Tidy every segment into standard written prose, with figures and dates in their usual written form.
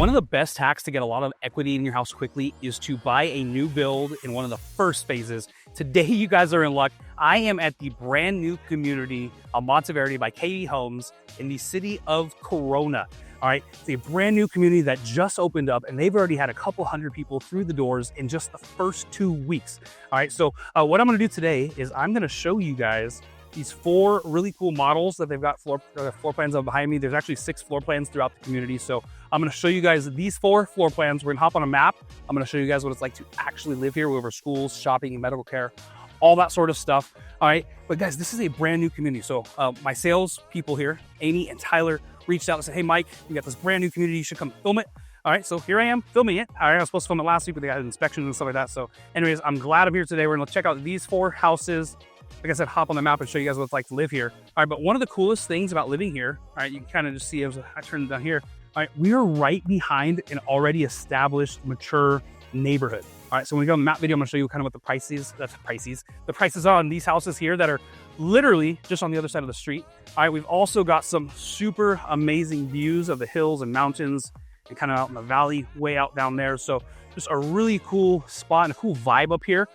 One of the best hacks to get a lot of equity in your house quickly is to buy a new build in one of the first phases. Today, you guys are in luck. I am at the brand new community of Monteverdi by KB Homes in the city of Corona. All right, it's a brand new community that just opened up, and they've already had a couple hundred people through the doors in just the first 2 weeks. All right, so what I'm gonna do today is I'm gonna show you guys these 4 really cool models that they've got floor plans of behind me. There's actually 6 floor plans throughout the community. So I'm gonna show you guys these 4 floor plans. We're gonna hop on a map. I'm gonna show you guys what it's like to actually live here over schools, shopping, medical care, all that sort of stuff. All right, but guys, this is a brand new community. So my sales people here, Amy and Tyler, reached out and said, hey, Mike, we got this brand new community. You should come film it. All right, so here I am filming it. All right, I was supposed to film it last week, but they had inspections and stuff like that. So anyways, I'm glad I'm here today. We're gonna check out these 4 houses. Like I said, hop on the map and show you guys what it's like to live here. All right, but one of the coolest things about living here, all right, you can kind of just see as I turn it down here. All right, we are right behind an already established, mature neighborhood. All right, so when we go on the map video, I'm gonna show you kind of what the prices are on these houses here that are literally just on the other side of the street. All right, we've also got some super amazing views of the hills and mountains and kind of out in the valley way out down there. So just a really cool spot and a cool vibe up here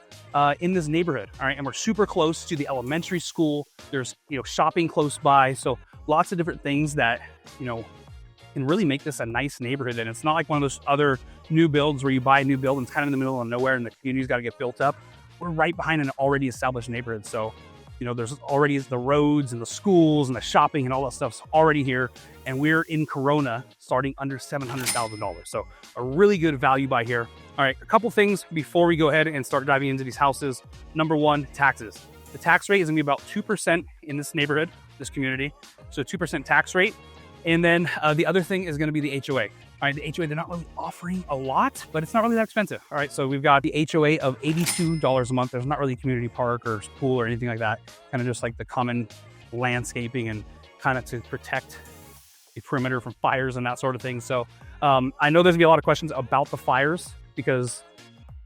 in this neighborhood. All right, and we're super close to the elementary school. There's, shopping close by. So lots of different things that, can really make this a nice neighborhood. And it's not like one of those other new builds where you buy a new build and it's kind of in the middle of nowhere and the community's got to get built up. We're right behind an already established neighborhood. So, there's already the roads and the schools and the shopping and all that stuff's already here. And we're in Corona starting under $700,000. So a really good value buy here. All right, a couple things before we go ahead and start diving into these houses. Number one, taxes. The tax rate is gonna be about 2% in this neighborhood, this community. So 2% tax rate. And then the other thing is gonna be the HOA. All right, the HOA, they're not really offering a lot, but it's not really that expensive. All right, so we've got the HOA of $82 a month. There's not really a community park or pool or anything like that. Kind of just like the common landscaping and kind of to protect the perimeter from fires and that sort of thing. So I know there's gonna be a lot of questions about the fires because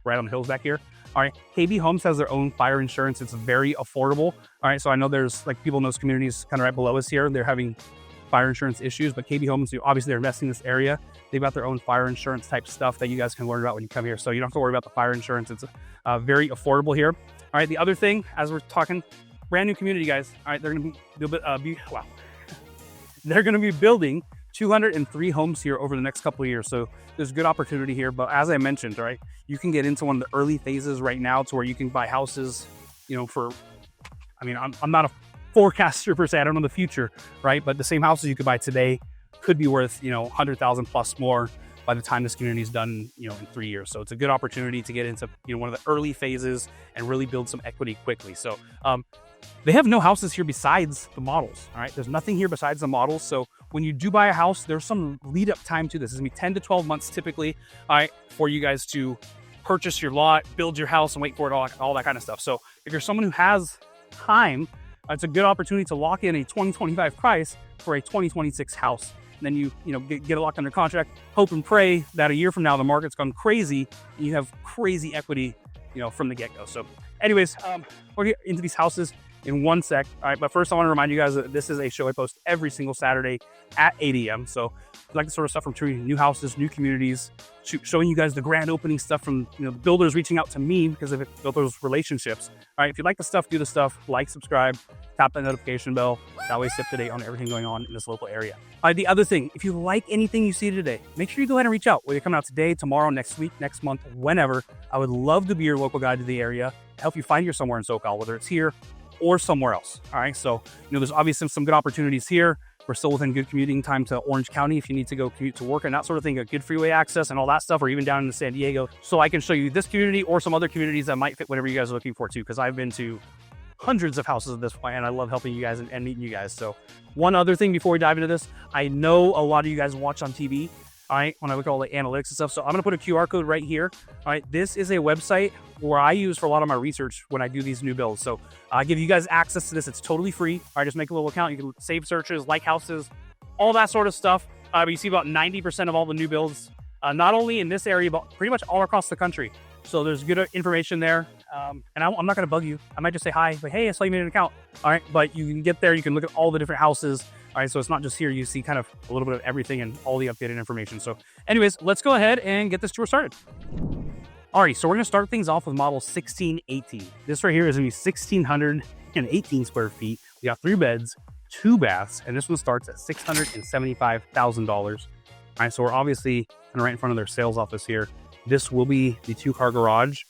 right on the hills back here. All right, KB Homes has their own fire insurance. It's very affordable. All right, so I know there's like people in those communities kind of right below us here. They're having fire insurance issues, but KB Homes, obviously they're investing in this area. They've got their own fire insurance type stuff that you guys can learn about when you come here. So you don't have to worry about the fire insurance. It's very affordable here. All right, the other thing, as we're talking, brand new community, guys. All right, they're gonna they're gonna be building 203 homes here over the next couple of years. So there's good opportunity here. But as I mentioned, right, you can get into one of the early phases right now to where you can buy houses, for, I'm not a forecaster per se, I don't know the future, right? But the same houses you could buy today could be worth, 100,000 plus more by the time this community is done, in 3 years. So it's a good opportunity to get into, one of the early phases and really build some equity quickly. So they have no houses here besides the models. All right, there's nothing here besides the models. So when you do buy a house, there's some lead up time to this. It's gonna be 10 to 12 months typically, all right, for you guys to purchase your lot, build your house, and wait for it, all that kind of stuff. So if you're someone who has time, it's a good opportunity to lock in a 2025 price for a 2026 house. And then you get it locked under contract, hope and pray that a year from now the market's gone crazy and you have crazy equity, from the get-go. So anyways, we'll get into these houses in one sec. All right, but first I want to remind you guys that this is a show I post every single Saturday at 8 a.m. So if you like the sort of stuff from touring new houses, new communities, showing you guys the grand opening stuff from the builders reaching out to me because of builders relationships. All right, if you like the stuff, do the stuff, like, subscribe, tap that notification bell. That way stay up to date on everything going on in this local area. All right, the other thing, if you like anything you see today, make sure you go ahead and reach out. Whether you're coming out today, tomorrow, next week, next month, whenever. I would love to be your local guide to the area, help you find you somewhere in SoCal, whether it's here or somewhere else. All right, so there's obviously some good opportunities here. We're still within good commuting time to Orange County if you need to go commute to work and that sort of thing, got good freeway access and all that stuff, or even down in San Diego. So I can show you this community or some other communities that might fit whatever you guys are looking for too, because I've been to hundreds of houses at this point and I love helping you guys and meeting you guys. So one other thing before we dive into this, I know a lot of you guys watch on TV. All right, when I look at all the analytics and stuff. So I'm gonna put a QR code right here. All right, this is a website where I use for a lot of my research when I do these new builds. So I give you guys access to this. It's totally free. All right, just make a little account. You can save searches, like houses, all that sort of stuff. But you see about 90% of all the new builds, not only in this area, but pretty much all across the country. So there's good information there. And I'm not gonna bug you. I might just say hi, but hey, I saw you made an account. All right, but you can get there. You can look at all the different houses All right, so it's not just here. You see kind of a little bit of everything and all the updated information. So anyways, let's go ahead and get this tour started. Alrighty, so we're gonna start things off with model 1618. This right here is gonna be 1,618 square feet. We got 3 beds, 2 baths, and this one starts at $675,000. All right, so we're obviously kind of right in front of their sales office here. This will be the 2-car garage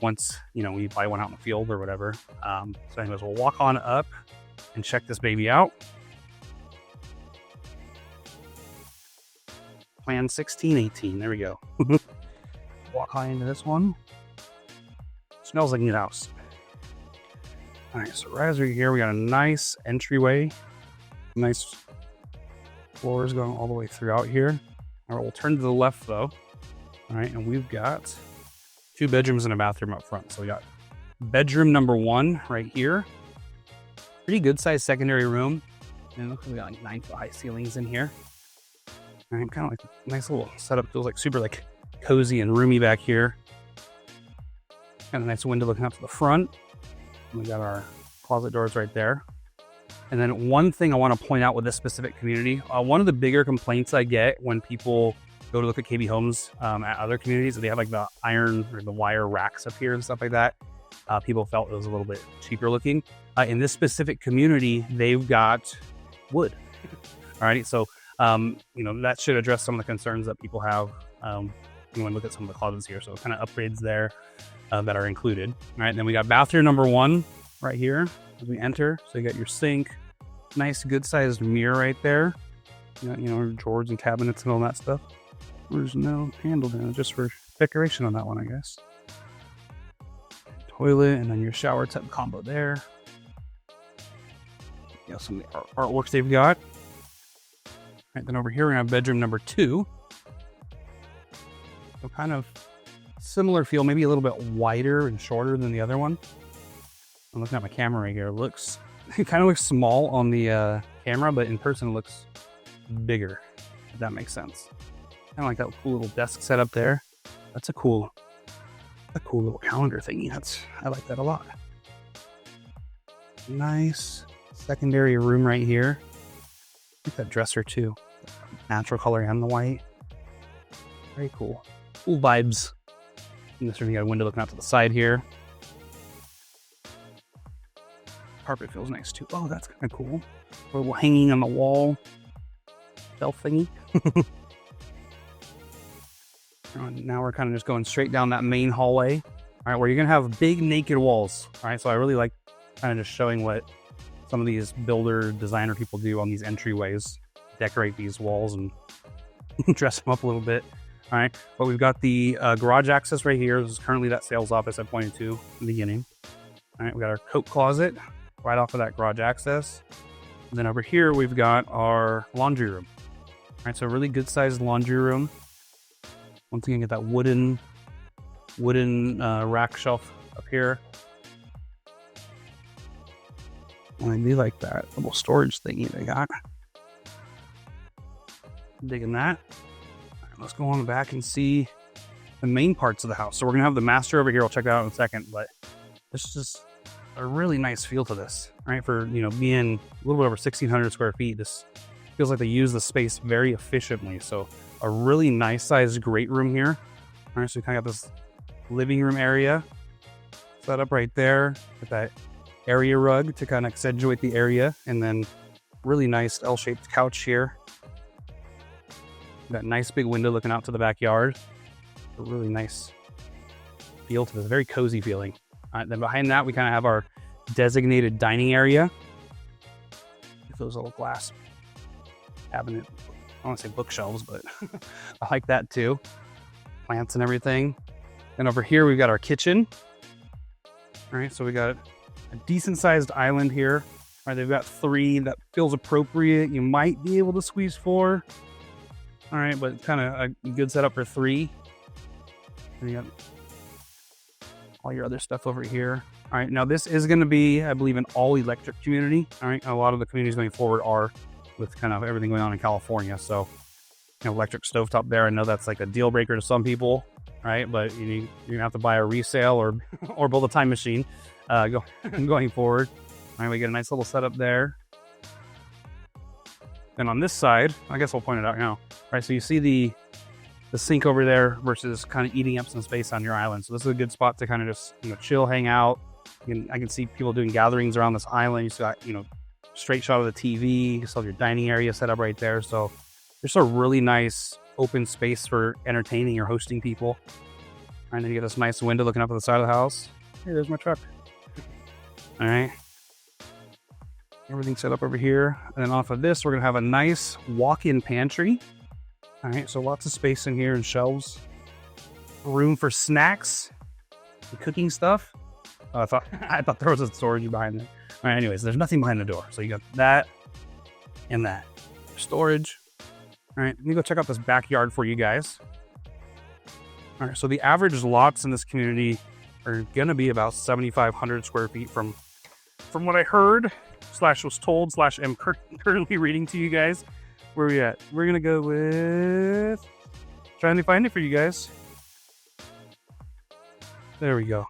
once, you know, we buy one out in the field or whatever. So anyways, we'll walk on up and check this baby out. Plan 1618, there we go. Walk high into this one. Smells like a new house. All right, so right as we're here, we got a nice entryway. Nice floors going all the way throughout here. All right, we'll turn to the left though. All right, and we've got 2 bedrooms and a bathroom up front. So we got bedroom number 1 right here. Pretty good sized secondary room. And look, we got like 9-foot high ceilings in here. All right, kind of like a nice little setup. Feels like super like cozy and roomy back here. Got a nice window looking out to the front. And we got our closet doors right there. And then one thing I want to point out with this specific community, one of the bigger complaints I get when people go to look at KB homes at other communities, they have like the iron or the wire racks up here and stuff like that. People felt it was a little bit cheaper looking. In this specific community, they've got wood. All right, so you know, that should address some of the concerns that people have when we look at some of the closets here. So kind of upgrades there that are included. All right, and then we got bathroom number 1 right here as we enter. So you got your sink, nice good sized mirror right there. You know, drawers and cabinets and all that stuff. There's no handle down, just for decoration on that one, I guess. Toilet, and then your shower tub combo there. You know, some of the artworks they've got. All right, then over here we have bedroom number 2. So kind of similar feel, maybe a little bit wider and shorter than the other one. I'm looking at my camera right here. It kind of looks small on the camera, but in person it looks bigger, if that makes sense. Kind of like that cool little desk setup there. That's a cool little calendar thingy. I like that a lot. Nice secondary room right here. I like that dresser too. Natural color and the white. Very cool. Cool vibes. And this room, you got a window looking out to the side here. Carpet feels nice too. Oh, that's kind of cool. A little hanging on the wall shelf thingy. Now we're kind of just going straight down that main hallway. All right, where you're gonna have big naked walls. All right, so I really like kind of just showing what some of these builder designer people do on these entryways. Decorate these walls and dress them up a little bit. All right, but we've got the garage access right here. This is currently that sales office I pointed to in the beginning. All right, we got our coat closet right off of that garage access. And then over here, we've got our laundry room. All right, so a really good sized laundry room. Once again, get that wooden rack shelf up here. And I do like that little storage thingy they got. Digging that. All right, let's go on the back and see the main parts of the house. So we're gonna have the master over here. I'll check that out in a second, but this is just a really nice feel to this, right? For, you know, being a little bit over 1,600 square feet, this feels like they use the space very efficiently. So a really nice sized great room here. All right, so we kind of got this living room area set up right there with that area rug to kind of accentuate the area, and then really nice L-shaped couch here. That nice big window looking out to the backyard. A really nice feel to this, very cozy feeling. All right, then behind that, we kind of have our designated dining area. With those little glass cabinet, I don't want to say bookshelves, but I like that too. Plants and everything. And over here, we've got our kitchen. All right, so we got a decent sized island here. All right, they've got 3 that feels appropriate. You might be able to squeeze 4. All right, but kind of a good setup for 3. And you got all your other stuff over here. All right, now this is going to be, I believe, an all electric community. All right, a lot of the communities going forward are, with kind of everything going on in California. So, you know, electric stovetop there. I know that's like a deal breaker to some people, right? But you're gonna have to buy a resale or build a time machine going forward. All right, we get a nice little setup there. And on this side, I guess I'll point it out now. Right, so you see the sink over there versus kind of eating up some space on your island. So this is a good spot to kind of just, you know, chill, hang out. I can see people doing gatherings around this island. You still got, you know, straight shot of the TV. You still have your dining area set up right there. So there's a really nice open space for entertaining or hosting people. And then you get this nice window looking up at the side of the house. Hey, there's my truck. All right. Everything set up over here. And then off of this, we're going to have a nice walk-in pantry. All right, so lots of space in here and shelves. Room for snacks and cooking stuff. I thought there was a storage behind there. All right, anyways, there's nothing behind the door. So you got that and that. Storage. All right, let me go check out this backyard for you guys. All right, so the average lots in this community are gonna be about 7,500 square feet from what I heard, / was told, / am currently reading to you guys. Where are we at? We're gonna go with, trying to find it for you guys. There we go.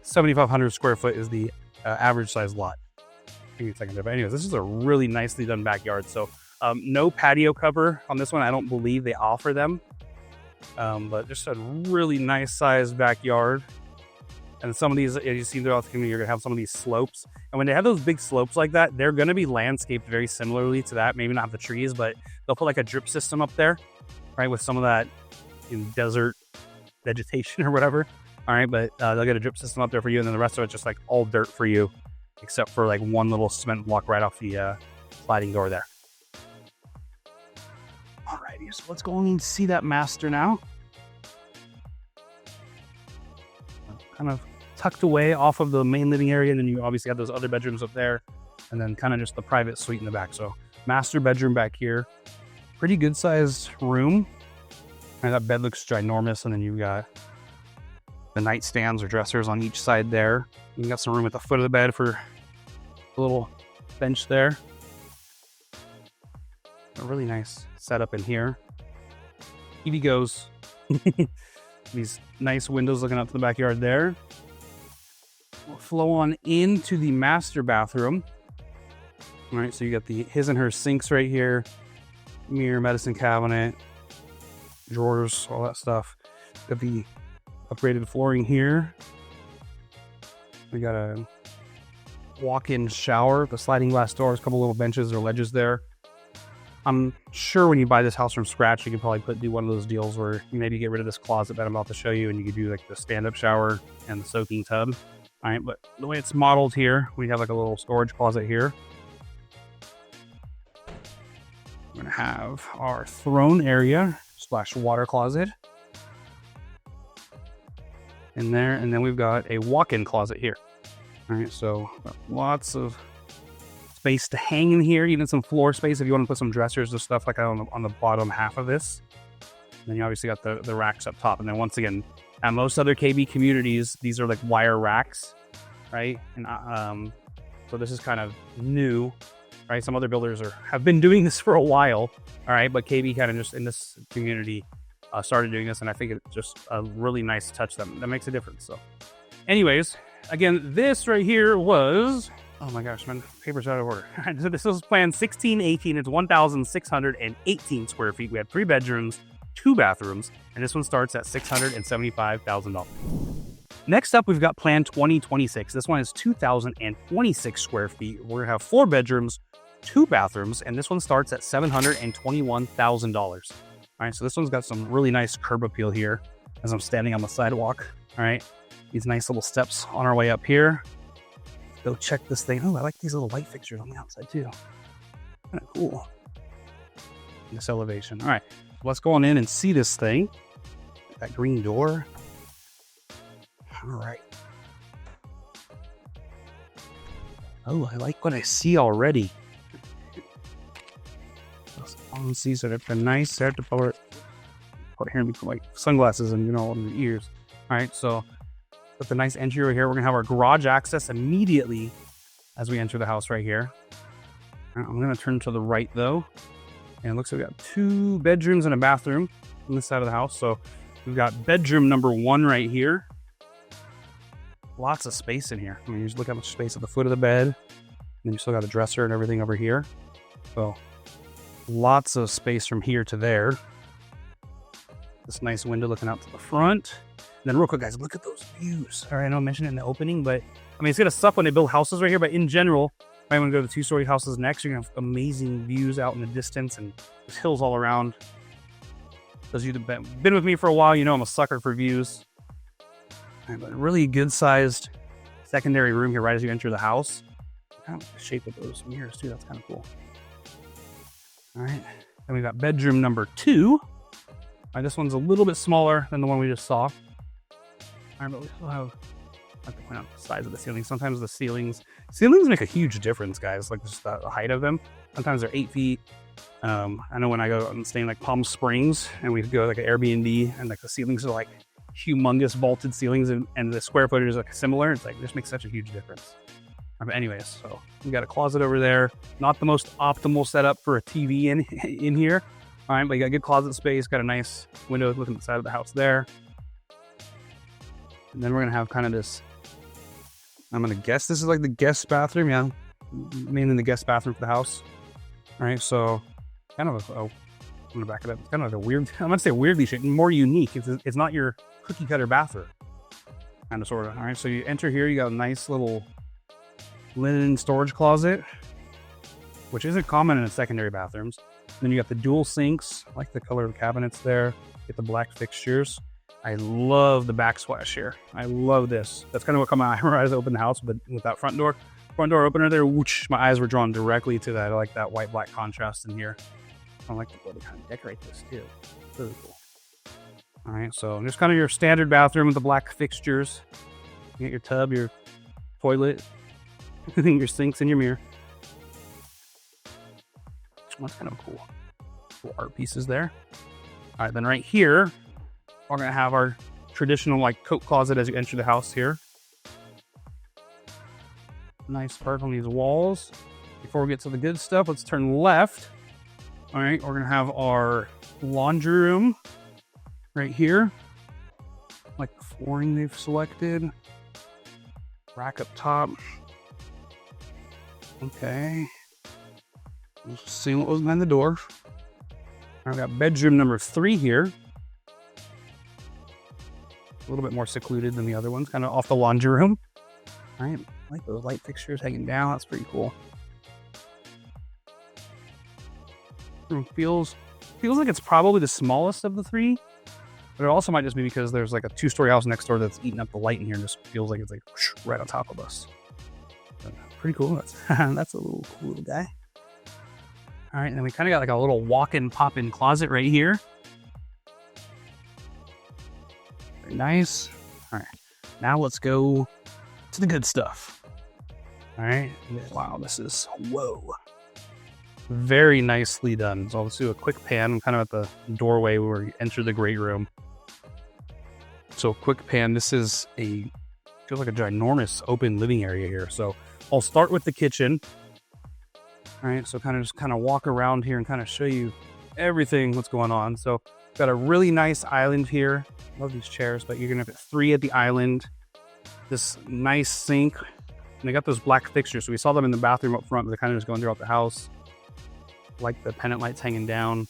7,500 square foot is the average size lot. Give me a second there. But anyways, this is a really nicely done backyard. So no patio cover on this one. I don't believe they offer them. But just a really nice sized backyard. And some of these, as you see throughout the community, you're gonna have some of these slopes. And when they have those big slopes like that, they're gonna be landscaped very similarly to that. Maybe not the trees, but they'll put like a drip system up there, right? With some of that desert vegetation or whatever. All right, but they'll get a drip system up there for you, and then the rest of it's just like all dirt for you, except for like one little cement block right off the sliding door there. Alrighty, so let's go and see that master now. Kind of tucked away off of the main living area, and then you obviously have those other bedrooms up there, and then kind of just the private suite in the back. So master bedroom back here, pretty good sized room. And that bed looks ginormous, and then you've got the nightstands or dressers on each side there. You got some room at the foot of the bed for a little bench there. A really nice setup in here. TV goes. These nice windows looking out to the backyard there. We'll flow on into the master bathroom. All right, so you got the his and her sinks right here, mirror, medicine cabinet, drawers, all that stuff. Got the upgraded flooring here. We got a walk-in shower, the sliding glass doors, a couple little benches or ledges there. I'm sure when you buy this house from scratch, you can probably do one of those deals where you maybe get rid of this closet that I'm about to show you, and you could do like the stand-up shower and the soaking tub. All right, but the way it's modeled here, we have like a little storage closet here. We're gonna have our throne area / water closet in there, and then we've got a walk-in closet here. All right, so lots of space to hang in here, even some floor space if you want to put some dressers or stuff like that on the bottom half of this. And then you obviously got the racks up top. And then once again, at most other KB communities, these are like wire racks, right? And so this is kind of new, right? Some other builders have been doing this for a while, all right? But KB kind of just in this community started doing this, and I think it's just a really nice touch that makes a difference. So anyways, again, this right here was, oh my gosh, man, paper's out of order. All right, so this was plan 1618. It's 1,618 square feet. We had 3 bedrooms, 2 bathrooms, and this one starts at $675,000. Next up, we've got plan 2026. This one is 2,026 square feet. We're gonna have 4 bedrooms, 2 bathrooms, and this one starts at $721,000. All right, so this one's got some really nice curb appeal here as I'm standing on the sidewalk. All right, these nice little steps on our way up here. Let's go check this thing. Oh, I like these little light fixtures on the outside too. Kind of cool. This elevation. All right, let's go on in and see this thing. That green door. All right. Oh, I like what I see already. These are nice. I have to put here and put my sunglasses and on your ears. All right, so with the nice entry right here, we're gonna have our garage access immediately as we enter the house right here. I'm gonna turn to the right though, and it looks like we got 2 bedrooms and a bathroom on this side of the house. So we've got bedroom number 1 right here. Lots of space in here. I mean, you just look how much space at the foot of the bed, and then you still got a dresser and everything over here. So Lots of space from here to there. This nice window looking out to the front. And then real quick, guys, look at those views. All right, I know I mentioned it in the opening, but I mean, it's gonna suck when they build houses right here, but in general, right, when we go to the 2-story houses next, you're gonna have amazing views out in the distance and there's hills all around. Those of you that have been with me for a while, you know I'm a sucker for views. All right, but really good sized secondary room here right as you enter the house. I kind of like the shape of those mirrors too, that's kind of cool. All right, then we got bedroom number 2. All right, this one's a little bit smaller than the one we just saw. All right, but we still have, I have to point out the size of the ceiling. Sometimes the ceilings make a huge difference, guys, like just the height of them. Sometimes they're 8 feet. I know when I go and stay in like Palm Springs and we go like an Airbnb and like the ceilings are like humongous vaulted ceilings and the square footage is like similar, it's like, this makes such a huge difference. But anyways, so we got a closet over there. Not the most optimal setup for a TV in here. All right, but you got good closet space, got a nice window looking at the side of the house there. And then we're gonna have kind of this, I'm gonna guess this is like the guest bathroom, yeah, mainly the guest bathroom for the house. All right, so kind of I'm gonna back it up. It's kind of like a weird, I'm gonna say weirdly shaped, more unique. It's not your cookie cutter bathroom, kind of sort of. All right, so you enter here, you got a nice little linen storage closet, which isn't common in secondary bathrooms. Then you got the dual sinks. I like the color of the cabinets there. Get the black fixtures. I love the backsplash here. I love this. That's kind of what caught my eye when I opened the house, but with that front door opener there, whoosh, my eyes were drawn directly to that. I like that white-black contrast in here. I like the way they kind of decorate this too. Really cool. All right, so just kind of your standard bathroom with the black fixtures. You get your tub, your toilet, your sinks, and your mirror. That's kind of cool art pieces there. All right, then right here, we're gonna have our traditional like coat closet as you enter the house here. Nice work on these walls. Before we get to the good stuff, let's turn left. All right, we're gonna have our laundry room right here. Like the flooring they've selected. Rack up top. Okay. Let's see what was behind the door. I've got bedroom number 3 here. A little bit more secluded than the other ones, kind of off the laundry room. All right, I like those light fixtures hanging down. That's pretty cool. Feels like it's probably the smallest of the 3, but it also might just be because there's like a 2-story house next door that's eating up the light in here and just feels like it's like whoosh, right on top of us. But pretty cool. That's a little cool little guy. All right, and then we kind of got like a little walk-in, pop-in closet right here. Very nice. All right, now let's go to the good stuff. All right, wow, this is, whoa. Very nicely done. So let's do a quick pan. I'm kind of at the doorway where you enter the great room. So quick pan, this is feels like a ginormous open living area here. So I'll start with the kitchen. All right, so kind of walk around here and kind of show you everything what's going on. So got a really nice island here. Love these chairs, but you're gonna have 3 at the island. This nice sink, and they got those black fixtures. So we saw them in the bathroom up front, but they're kind of just going throughout the house. Like the pendant lights hanging down.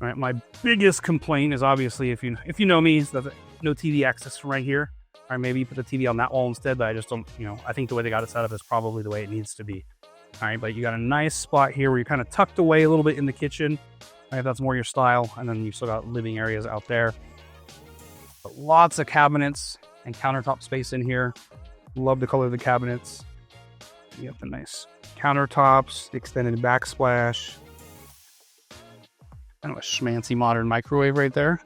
All right, my biggest complaint is obviously, if you know me, is that no TV access from right here. Or maybe you put the TV on that wall instead, but I just don't, I think the way they got it set up is probably the way it needs to be. All right, but you got a nice spot here where you're kind of tucked away a little bit in the kitchen. All right, that's more your style. And then you still got living areas out there. But lots of cabinets and countertop space in here. Love the color of the cabinets. You have the nice countertops, the extended backsplash. Kind of a schmancy modern microwave right there.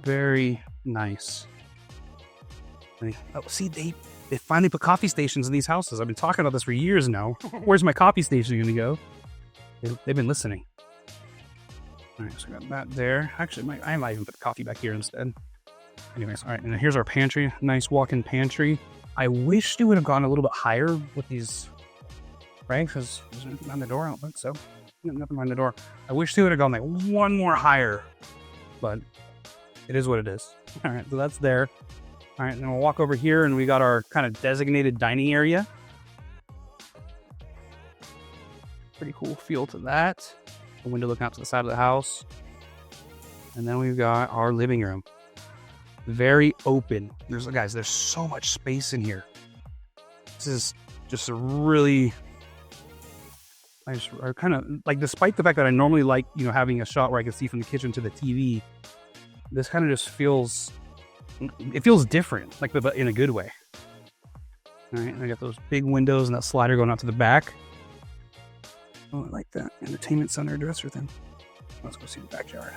Very nice. Oh, see, they finally put coffee stations in these houses. I've been talking about this for years now. Where's my coffee station going to go? They've been listening. All right, so I got that there. Actually, I might even put the coffee back here instead. Anyways, all right, and here's our pantry. Nice walk-in pantry. I wish they would have gone a little bit higher with these, right? Because there's nothing behind the door. I don't think so. Nothing behind the door. I wish they would have gone like 1 more higher, but it is what it is. All right, so that's there. All right, and then we'll walk over here, and we got our kind of designated dining area. Pretty cool feel to that. The window looking out to the side of the house. And then we've got our living room. Very open. Guys, there's so much space in here. This is just a really... I kind of like, despite the fact that I normally like, you know, having a shot where I can see from the kitchen to the TV, this kind of just feels, it feels different, like, but in a good way. All right, I got those big windows and that slider going out to the back. Oh, I like that entertainment center dresser thing. Let's go see the backyard.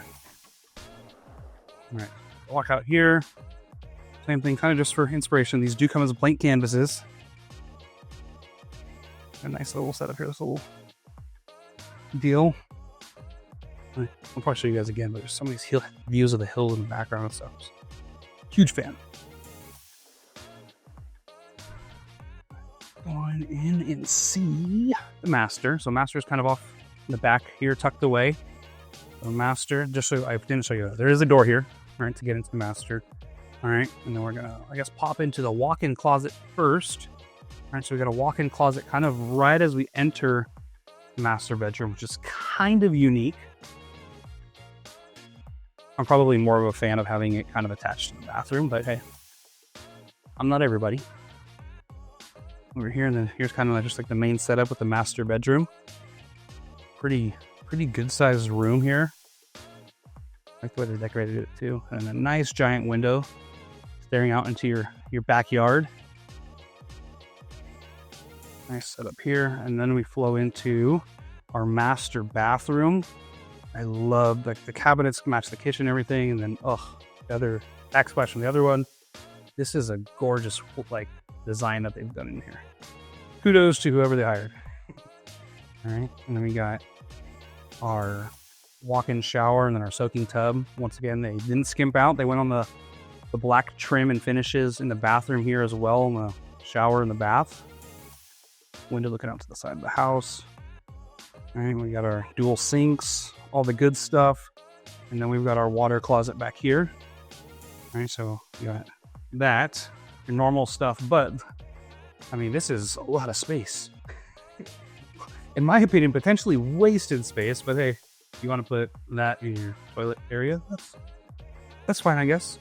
All right, walk out here. Same thing, kind of just for inspiration. These do come as blank canvases. A nice little setup here. This little deal. I'll probably show you guys again, but there's some of these views of the hills in the background and stuff. Huge fan. Go on in and see the master. So master is kind of off in the back here, tucked away. So master, just so I didn't show you, there is a door here, all right, to get into the master. All right, and then we're gonna, I guess, pop into the walk-in closet first. All right, so we got a walk-in closet kind of right as we enter the master bedroom, which is kind of unique. I'm probably more of a fan of having it kind of attached to the bathroom, but hey, I'm not everybody. Over here, and then here's kind of just like the main setup with the master bedroom. Pretty good sized room here. I like the way they decorated it too, and a nice giant window staring out into your backyard. Nice setup here, and then we flow into our master bathroom. I love, like, the cabinets match the kitchen and everything, and then the other backsplash from the other one. This is a gorgeous, like, design that they've done in here. Kudos to whoever they hired. All right, and then we got our walk-in shower and then our soaking tub. Once again, they didn't skimp out. They went on the black trim and finishes in the bathroom here as well, in the shower and the bath. Window looking out to the side of the house. All right, we got our dual sinks, all the good stuff. And then we've got our water closet back here. All right, so we got that, your normal stuff, but I mean, this is a lot of space. In my opinion, potentially wasted space, but hey, if you want to put that in your toilet area, that's fine, I guess.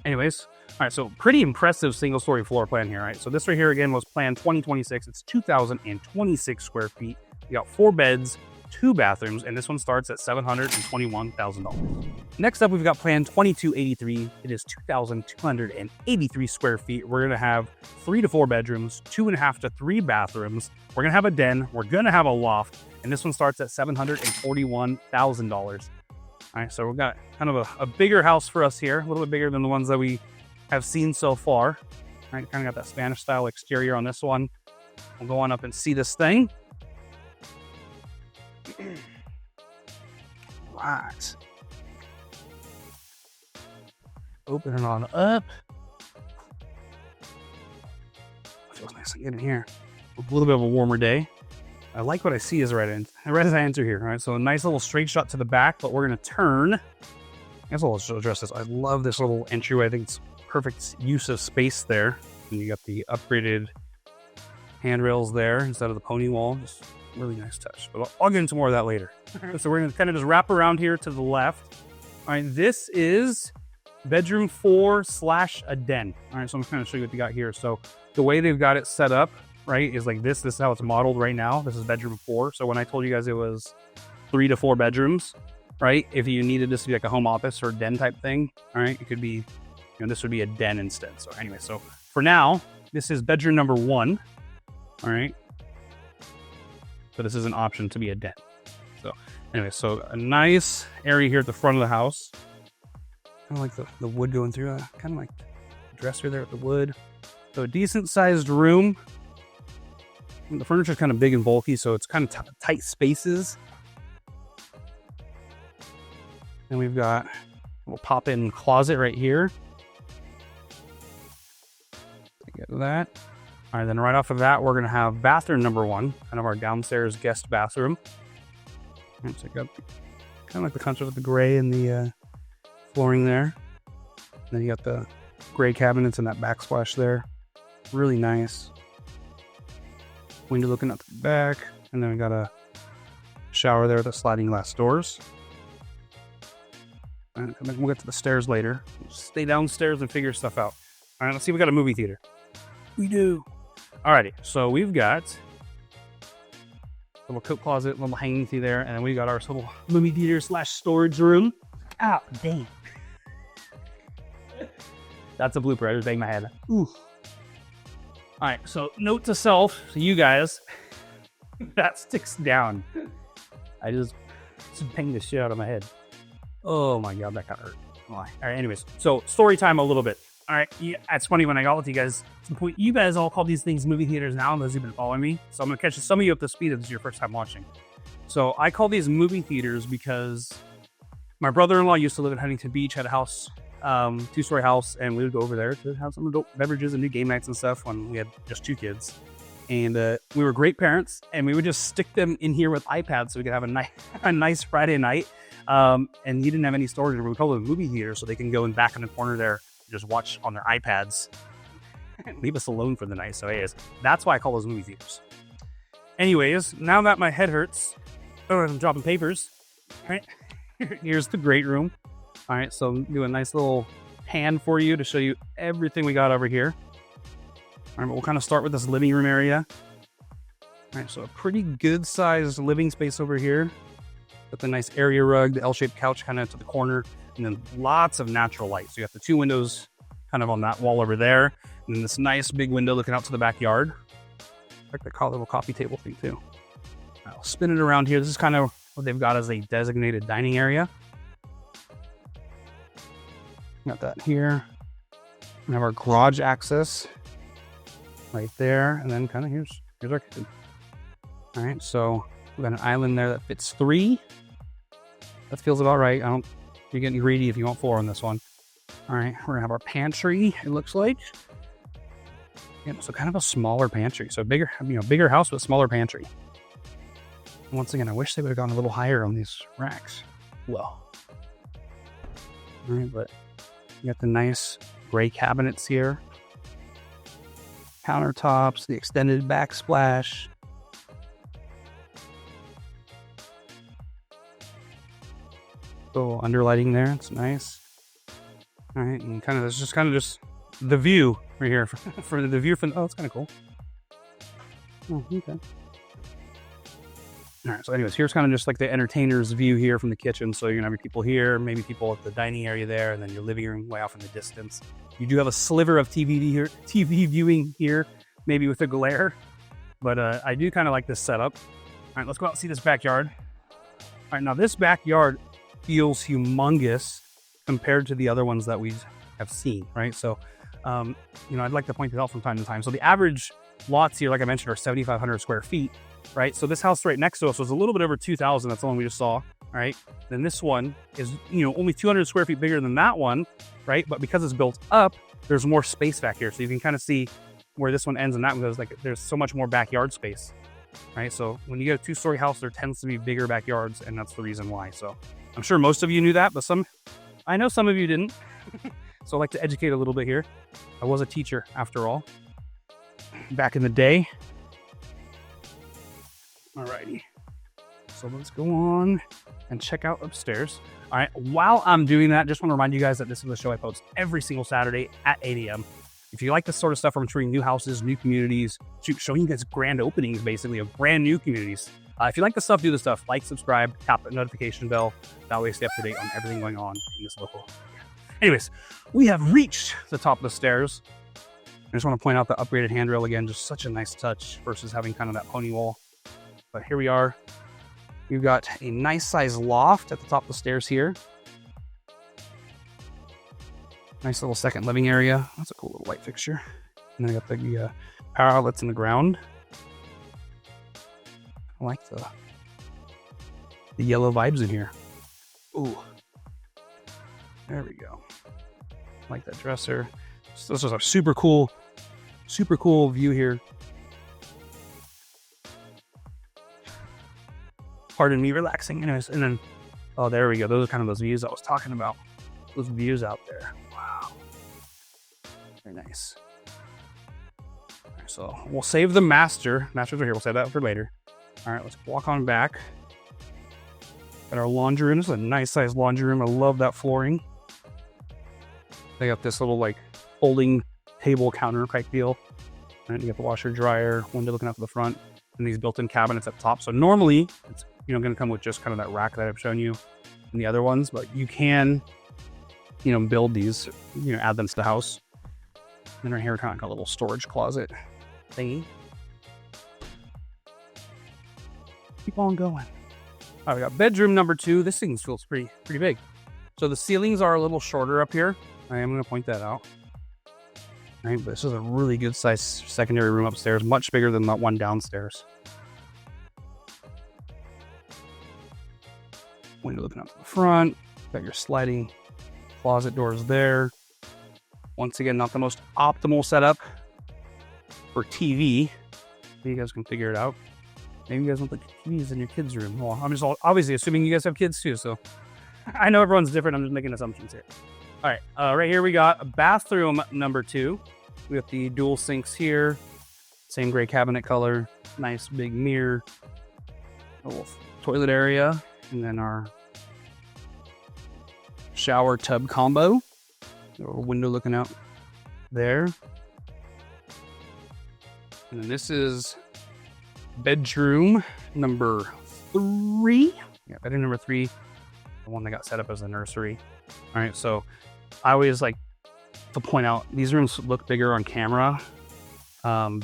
Anyways, all right, so pretty impressive single-story floor plan here, right? So this right here, again, was planned 2026. It's 2,026 square feet. We got 4 beds, 2 bathrooms, and this one starts at $721,000. Next up, we've got plan 2283. It is 2,283 square feet. We're gonna have 3 to 4 bedrooms, 2.5 to 3 bathrooms. We're gonna have a den. We're gonna have a loft, and this one starts at $741,000. All right, so we've got kind of a bigger house for us here, a little bit bigger than the ones that we have seen so far. All right, kind of got that Spanish style exterior on this one. We'll go on up and see this thing. Right. Open it on up. Feels nice to get in here. A little bit of a warmer day. I like what I see as right as I enter here. All right, so a nice little straight shot to the back, but we're gonna turn. I guess I'll address this. I love this little entryway. I think it's perfect use of space there. And you got the upgraded handrails there instead of the pony wall. Just really nice touch. But I'll get into more of that later. So we're gonna kind of just wrap around here to the left. All right, this is bedroom 4 / a den. All right, so I'm just gonna show you what you got here. So the way they've got it set up, right, is like this. This is how it's modeled right now. This is bedroom 4. So when I told you guys it was 3 to 4 bedrooms, right? If you needed this to be like a home office or den type thing, all right, it could be, this would be a den instead. So anyway, so for now, this is bedroom number 1. All right. So this is an option to be a den. So anyway, so a nice area here at the front of the house. Kind of like the wood going through, kind of like the dresser there with the wood. So a decent sized room. The furniture is kind of big and bulky, so it's kind of tight spaces. And we've got a little pop-in closet right here. Get that. All right, then right off of that, we're gonna have bathroom number 1, kind of our downstairs guest bathroom. And so you got kind of like the contrast with the gray and the flooring there. And then you got the gray cabinets and that backsplash there. Really nice. Window looking up the back. And then we got a shower there with the sliding glass doors. And then we'll get to the stairs later. We'll stay downstairs and figure stuff out. All right, let's see. We got a movie theater. We do. Alrighty, so we've got a little coat closet, little hanging through there, and then we got our little movie theater / storage room. Ah, dang. That's a blooper. I just banged my head. Ooh. All right, so note to self, to you guys, that sticks down. I just banged the shit out of my head. Oh my God, that got hurt. All right, anyways, so story time a little bit. All right, yeah, it's funny when I got with you guys. You guys all call these things movie theaters now, those who've been following me. So I'm gonna catch some of you up to speed if this is your first time watching. So I call these movie theaters because my brother-in-law used to live in Huntington Beach, had a house, 2-story house, and we would go over there to have some adult beverages and do game nights and stuff when we had just 2 kids. And we were great parents, and we would just stick them in here with iPads so we could have a nice Friday night. And you didn't have any storage. We would call it a movie theater so they can go in back in the corner there, just watch on their iPads and leave us alone for the night. So anyways, that's why I call those movie theaters. Anyways, now that my head hurts, I'm dropping papers. All right, here's the great room. All right, so I'm doing a nice little pan for you to show you everything we got over here. All right, we'll kind of start with this living room area. All right, so a pretty good sized living space over here with a nice area rug, the L-shaped couch kind of to the corner, and then lots of natural light. So you have the 2 windows kind of on that wall over there, and then this nice big window looking out to the backyard. Like the little coffee table thing too. I'll spin it around here. This is kind of what they've got as a designated dining area. Got that here. We have our garage access right there, and then kind of here's our kitchen. All right, so we've got an island there that fits 3. That feels about right. You're getting greedy if you want 4 on this one. All right, we're gonna have our pantry. It looks like, so kind of a smaller pantry. So bigger house but smaller pantry. Once again, I wish they would have gone a little higher on these racks. Well, all right, but you got the nice gray cabinets here, countertops, the extended backsplash. Little underlighting there. It's nice. All right, and it's just the view right here for the view from. Oh, it's kind of cool. Oh, okay. All right, so anyways, here's kind of just like the entertainer's view here from the kitchen. So you're gonna have your people here, maybe people at the dining area there, and then your living room way off in the distance. You do have a sliver of TV viewing here, maybe with a glare, but I do kind of like this setup. All right, let's go out and see this backyard. All right, now this backyard feels humongous compared to the other ones that we have seen, right? So, I'd like to point this out from time to time. So the average lots here, like I mentioned, are 7,500 square feet, right? So this house right next to us was a little bit over 2,000. That's the one we just saw, all right? Then this one is, only 200 square feet bigger than that one, right? But because it's built up, there's more space back here. So you can kind of see where this one ends and that one goes. Like there's so much more backyard space, right? So when you get a 2-story house, there tends to be bigger backyards, and that's the reason why. So I'm sure most of you knew that, but I know some of you didn't. So I like to educate a little bit here. I was a teacher after all, back in the day. Alrighty. So let's go on and check out upstairs. All right, while I'm doing that, just want to remind you guys that this is a show I post every single Saturday at 8 a.m. If you like this sort of stuff, I'm showing new houses, new communities, showing you guys grand openings, basically, of brand new communities. If you like the stuff, do the stuff. Like, subscribe, tap the notification bell. That way, stay up to date on everything going on in this local area. Anyways, we have reached the top of the stairs. I just want to point out the upgraded handrail again. Just such a nice touch versus having kind of that pony wall. But here we are. We've got a nice size loft at the top of the stairs here. Nice little second living area. That's a cool little light fixture. And then I got the power outlets in the ground. I like the yellow vibes in here. Ooh. There we go. I like that dresser. So this is a super cool view here. Pardon me, relaxing. Anyways, and then, oh, there we go. Those are kind of those views I was talking about. Those views out there. Wow. Very nice. All right, so we'll save the masters are here. We'll save that for later. All right, let's walk on back. Got our laundry room. This is a nice sized laundry room. I love that flooring. They got this little like folding table counter type deal. And you got the washer dryer, window looking out to the front, and these built-in cabinets up top. So normally it's going to come with just kind of that rack that I've shown you in the other ones, but you can build these, add them to the house. And right here, kind of like a little storage closet thingy. Keep on going. All right, we got bedroom number 2. This thing feels pretty big. So the ceilings are a little shorter up here. I am going to point that out. All right, but this is a really good size secondary room upstairs, much bigger than that one downstairs. Window looking out to the front. Got your sliding closet doors there. Once again, not the most optimal setup for TV. You guys can figure it out. Maybe you guys want the TVs in your kids' room. Well, I'm just obviously assuming you guys have kids too, so I know everyone's different. I'm just making assumptions here. All right, right here we got bathroom number 2. We got the dual sinks here, same gray cabinet color, nice big mirror, a little toilet area, and then our shower tub combo. A little window looking out there. And then this is bedroom number 3. Yeah, bedroom number 3, the one that got set up as a nursery. All right, so I always like to point out these rooms look bigger on camera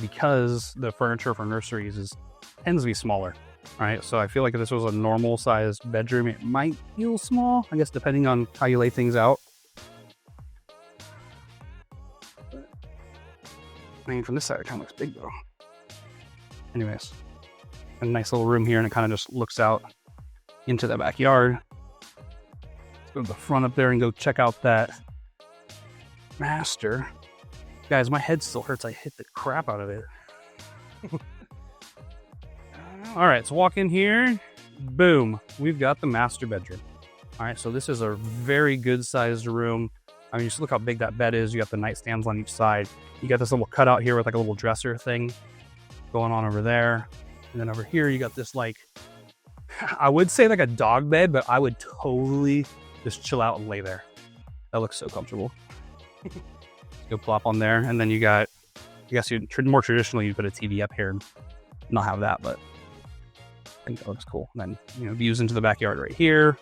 because the furniture for nurseries tends to be smaller. All right, so I feel like if this was a normal sized bedroom, it might feel small, I guess, depending on how you lay things out. I mean, from this side, it kind of looks big though. Anyways, a nice little room here, and it kind of just looks out into the backyard. Let's go to the front up there and go check out that master. Guys, my head still hurts. I hit the crap out of it. All right, so walk in here. Boom. We've got the master bedroom. All right, so this is a very good sized room. I mean, just look how big that bed is. You got the nightstands on each side. You got this little cutout here with like a little dresser thing going on over there. And then over here, you got this like, I would say like a dog bed, but I would totally just chill out and lay there. That looks so comfortable. Let's go plop on there. And then you got, I guess more traditionally, you put a TV up here and not have that, but I think that looks cool. And then, views into the backyard right here.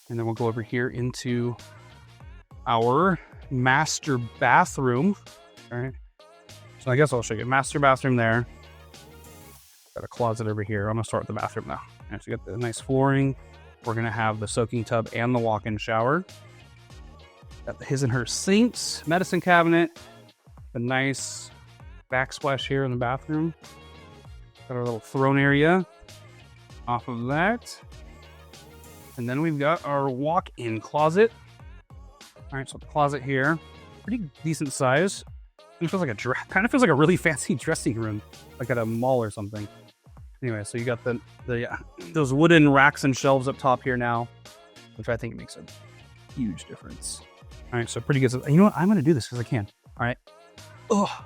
And then we'll go over here into our master bathroom. All right. So I guess I'll show you master bathroom there. Got a closet over here. I'm gonna start with the bathroom now. All right, so you got the nice flooring. We're gonna have the soaking tub and the walk-in shower. Got the his and her sinks, medicine cabinet, the nice backsplash here in the bathroom. Got our little throne area off of that. And then we've got our walk-in closet. All right, so the closet here, pretty decent size. It feels like kind of feels like a really fancy dressing room, like at a mall or something. Anyway, so you got those wooden racks and shelves up top here now, which I think makes a huge difference. All right, so pretty good. You know what? I'm going to do this because I can. All right. Oh,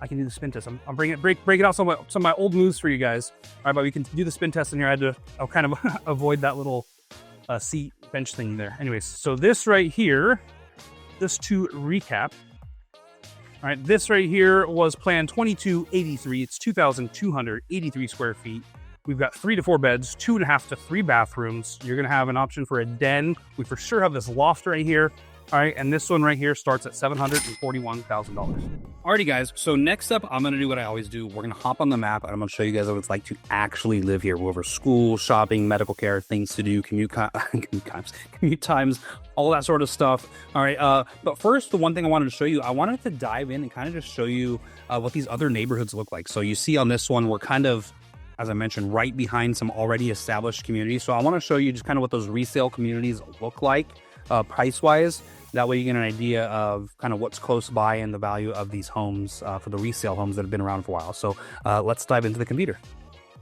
I can do the spin test. I'm breaking out some of my old moves for you guys. All right, but we can do the spin test in here. I'll kind of avoid that little seat bench thing there. Anyways, so this right here, just to recap. All right, this right here was plan 2283. It's 2,283 square feet. We've got 3 to 4 beds, 2.5 to 3 bathrooms. You're gonna have an option for a den. We for sure have this loft right here. All right, and this one right here starts at $741,000. Alrighty guys, so next up, I'm gonna do what I always do. We're gonna hop on the map and I'm gonna show you guys what it's like to actually live here. We'll over school, shopping, medical care, things to do, commute times, all that sort of stuff. All right, but first, the one thing I wanted to show you, I wanted to dive in and kind of just show you what these other neighborhoods look like. So you see on this one, we're kind of, as I mentioned, right behind some already established communities. So I wanna show you just kind of what those resale communities look like price-wise. That way you get an idea of kind of what's close by and the value of these homes for the resale homes that have been around for a while. So let's dive into the computer.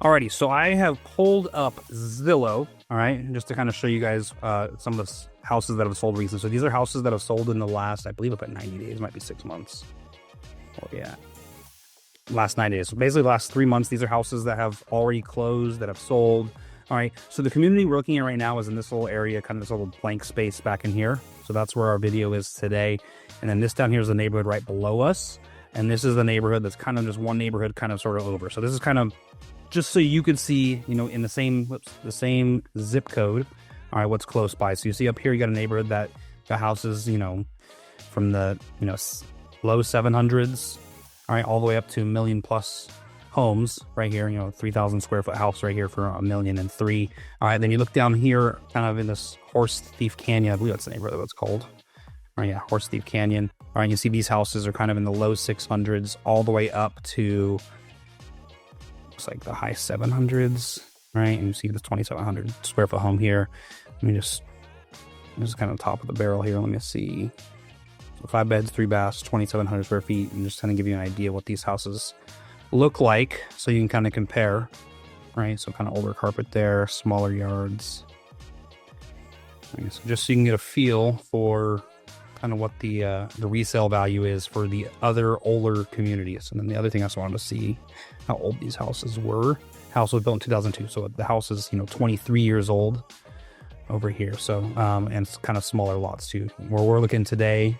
Alrighty, so I have pulled up Zillow, all right, just to kind of show you guys some of the houses that have sold recently. So these are houses that have sold in the last, I believe, about 90 days, might be 6 months. Oh yeah. last 9 days. So basically the last 3 months, these are houses that have already closed, that have sold. All right, so the community we're looking at right now is in this little area, kind of this little blank space back in here. So that's where our video is today. And then this down here is the neighborhood right below us. And this is the neighborhood that's kind of just one neighborhood kind of sort of over. So this is kind of just so you could see, you know, in the same zip code, all right, what's close by. So you see up here, you got a neighborhood that got houses, you know, from the, you know, low 700s, all right, all the way up to $1 million+ homes right here, you know, 3,000 square foot house right here for $1.3 million. All right, then you look down here, kind of in this Horse Thief Canyon, I believe that's the neighborhood that's called. Oh yeah, Horse Thief Canyon. All right, you see these houses are kind of in the low 600s all the way up to, looks like the high 700s, right? And you see this 2,700 square foot home here. Let me just kind of top of the barrel here. Let me see. So 5 beds, 3 baths, 2,700 square feet, and just kind of give you an idea what these houses look like, so you can kind of compare, right? So kind of older carpet there, smaller yards. Okay, so just so you can get a feel for kind of what the resale value is for the other older communities. And then the other thing I just wanted to see how old these houses were. House was built in 2002, so the house is, you know, 23 years old over here. So and it's kind of smaller lots too. Where we're looking today,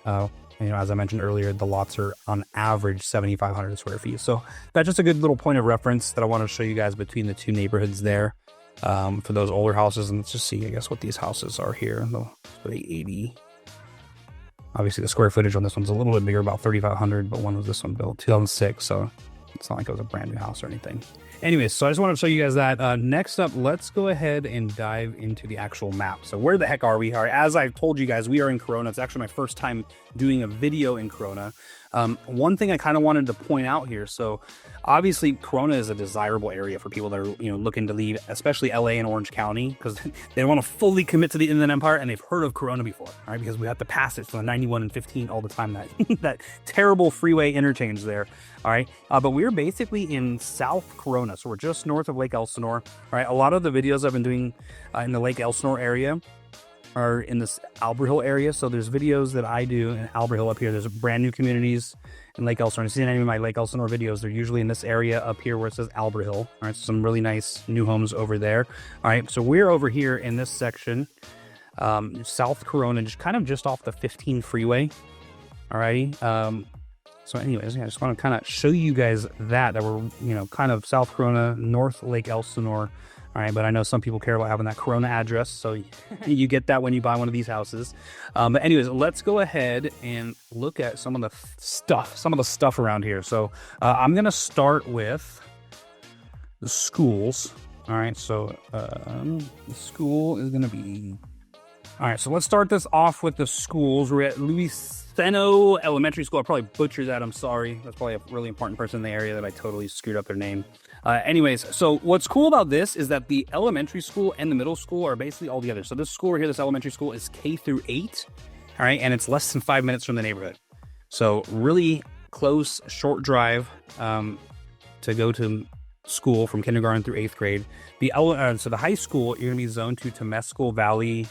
you know, as I mentioned earlier, the lots are on average 7,500 square feet. So that's just a good little point of reference that I want to show you guys between the two neighborhoods there, for those older houses. And let's just see, I guess, what these houses are here. The 80. Obviously, the square footage on this one's a little bit bigger, about 3,500, but this one built 2006, so it's not like it was a brand new house or anything. Anyways, so I just wanted to show you guys that. Next up, let's go ahead and dive into the actual map. So where the heck are we? All right, as I've told you guys, we are in Corona. It's actually my first time doing a video in Corona. One thing I kind of wanted to point out here, so obviously Corona is a desirable area for people that are, you know, looking to leave, especially LA and Orange County, because they don't want to fully commit to the Inland Empire, and they've heard of Corona before, all right, because we have to pass it from the 91 and 15 all the time, that that terrible freeway interchange there, all right. But we're basically in South Corona, so we're just north of Lake Elsinore, all right. A lot of the videos I've been doing in the Lake Elsinore area are in this Alberhill area. So there's videos that I do in Alberhill up here. There's brand new communities in Lake Elsinore. If you've seen any of my Lake Elsinore videos, they're usually in this area up here where it says Alberhill. All right, so some really nice new homes over there. All right, so we're over here in this section, South Corona, just off the 15 freeway. All righty. So anyways, yeah, I just want to kind of show you guys that we're, you know, kind of South Corona, North Lake Elsinore. All right, but I know some people care about having that Corona address, so you get that when you buy one of these houses. But anyways, let's go ahead and look at some of the stuff around here. So I'm gonna start with the schools. All right, so the school is gonna be. All right, so let's start this off with the schools. We're at Luiseno Elementary School. I probably butchered that. I'm sorry. That's probably a really important person in the area that I totally screwed up their name. Anyways, so what's cool about this is that the elementary school and the middle school are basically all together. So this school right here, this elementary school, is K through 8, all right, and it's less than 5 minutes from the neighborhood. So really close, short drive to go to school from kindergarten through 8th grade. So the high school, you're gonna be zoned to Temescal Valley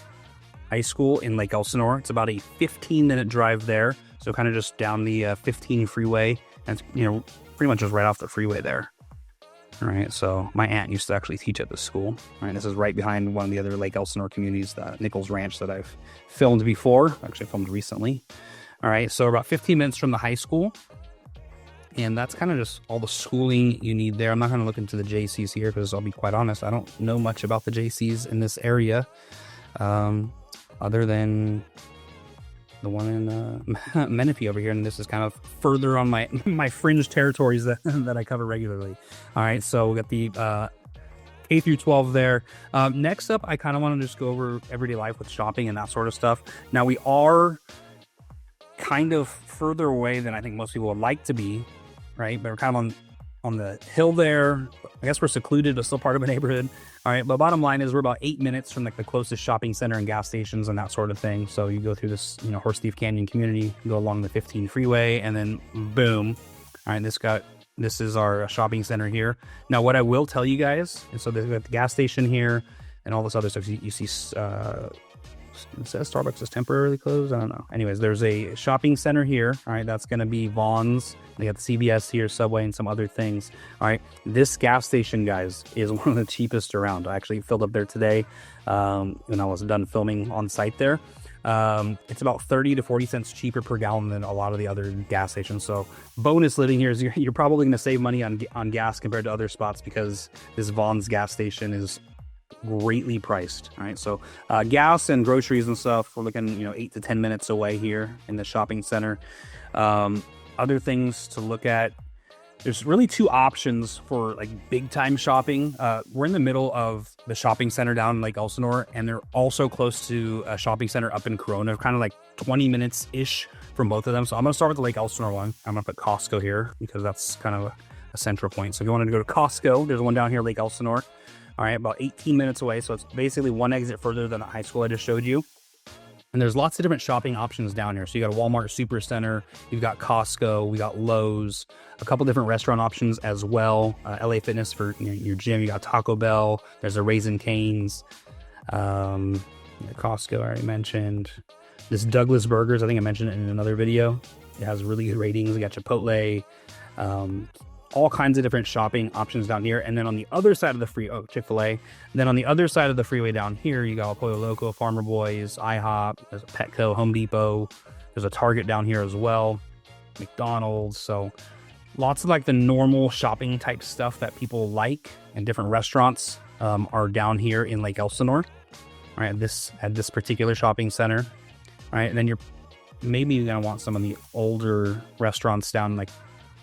High School in Lake Elsinore. It's about a 15-minute drive there, so kind of just down the 15 freeway, and it's, you know, pretty much just right off the freeway there. All right, so my aunt used to actually teach at this school. All right, this is right behind one of the other Lake Elsinore communities, the Nichols Ranch, that I've filmed before. Actually filmed recently. All right, so about 15 minutes from the high school, and that's kind of just all the schooling you need there. I'm not going to look into the JCs here because I'll be quite honest, I don't know much about the JCs in this area, other than the one in Menifee over here, and this is kind of further on my fringe territories that I cover regularly. All right, so we got the K through 12 there. Next up, I kind of want to just go over everyday life with shopping and that sort of stuff. Now, we are kind of further away than I think most people would like to be, right? But we're kind of on the hill there. I guess we're secluded, but still part of a neighborhood. All right, but bottom line is we're about 8 minutes from like the closest shopping center and gas stations and that sort of thing. So you go through this, you know, Horse Thief Canyon community, go along the 15 freeway, and then boom. All right, this is our shopping center here. Now, what I will tell you guys, and so they've got the gas station here and all this other stuff. You see It says Starbucks is temporarily closed. I don't know. Anyways, there's a shopping center here. All right, that's going to be Vaughn's. They got the CVS here, Subway, and some other things. All right, this gas station, guys, is one of the cheapest around. I actually filled up there today when I was done filming on site there. It's about 30 to 40 cents cheaper per gallon than a lot of the other gas stations. So bonus living here is you're probably going to save money on gas compared to other spots because this Vaughn's gas station is greatly priced. All right, so gas and groceries and stuff, we're looking 8 to 10 minutes away here in the shopping center. Other things to look at, there's really two options for like big time shopping. We're in the middle of the shopping center down in Lake Elsinore, and they're also close to a shopping center up in Corona, kind of like 20 minutes ish from both of them. So I'm gonna start with the Lake Elsinore one. I'm gonna put Costco here because that's kind of a central point. So if you wanted to go to Costco, there's one down here, Lake Elsinore. All right, about 18 minutes away. So it's basically one exit further than the high school I just showed you. And there's lots of different shopping options down here. So you got a Walmart Supercenter, you've got Costco, we got Lowe's, a couple different restaurant options as well. LA Fitness for your gym, you got Taco Bell, there's a Raising Cane's, Costco I already mentioned. This Douglas Burgers, I think I mentioned it in another video. It has really good ratings. We got Chipotle, all kinds of different shopping options down here. And then on the other side of the Chick-fil-A. And then on the other side of the freeway down here, you got Pollo Loco, Farmer Boys, IHOP, there's a Petco, Home Depot, there's a Target down here as well, McDonald's. So lots of like the normal shopping type stuff that people like, and different restaurants are down here in Lake Elsinore. All right, at this particular shopping center. All right, and then maybe you're gonna want some of the older restaurants down like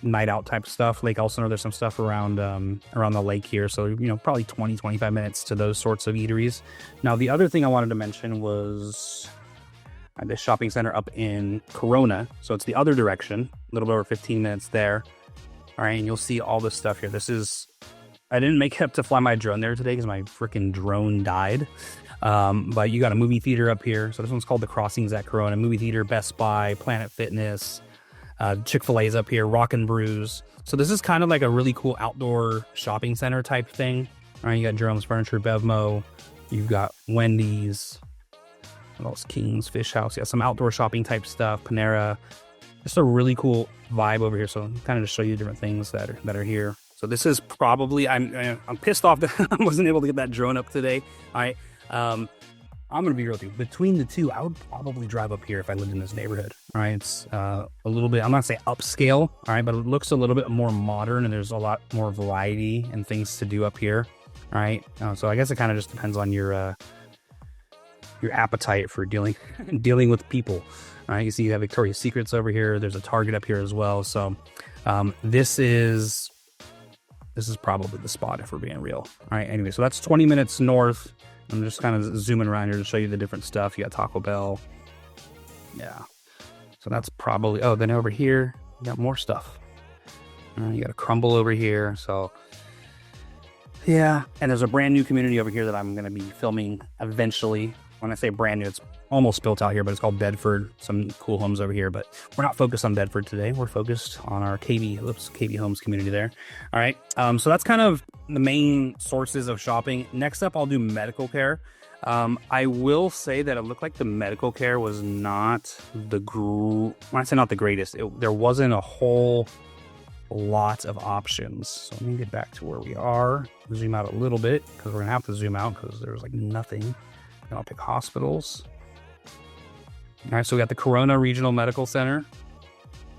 night out type stuff. Lake Elsinore, there's some stuff around the lake here, so probably 20-25 minutes to those sorts of eateries. Now the other thing I wanted to mention was this shopping center up in Corona, so it's the other direction, a little bit over 15 minutes there. All right, and you'll see all this stuff here. I didn't make it up to fly my drone there today because my freaking drone died. But you got a movie theater up here, so this one's called The Crossings at Corona. Movie theater, Best Buy, Planet Fitness, Chick-fil-A's up here, Rock and Brews. So this is kind of like a really cool outdoor shopping center type thing. All right, you got Jerome's Furniture, Bevmo, you've got Wendy's, what else? King's Fish House. Yeah, some outdoor shopping type stuff, Panera. Just a really cool vibe over here. So kind of just show you different things that are here. So this is probably, I'm pissed off that I wasn't able to get that drone up today. All right. I'm going to be real with you. Between the two, I would probably drive up here if I lived in this neighborhood. All right. It's a little bit, I'm not saying upscale. All right. But it looks a little bit more modern, and there's a lot more variety and things to do up here. All right. So I guess it kind of just depends on your appetite for dealing with people. All right. You see you have Victoria's Secrets over here. There's a Target up here as well. So this is probably the spot if we're being real. All right. Anyway, so that's 20 minutes north. I'm just kind of zooming around here to show you the different stuff. You got Taco Bell. Yeah. So that's probably, oh, then over here, you got more stuff. You got a Crumble over here. So yeah. And there's a brand new community over here that I'm going to be filming eventually. When I say brand new, it's almost built out here, but it's called Bedford. Some cool homes over here, but we're not focused on Bedford today. We're focused on our KB Homes community there. All right. So that's kind of the main sources of shopping. Next up, I'll do medical care. I will say that it looked like the medical care was not when I say not the greatest, there wasn't a whole lot of options. So let me get back to where we are. Zoom out a little bit because we're gonna have to zoom out because there's like nothing. And I'll pick hospitals. All right, so we got the Corona Regional Medical Center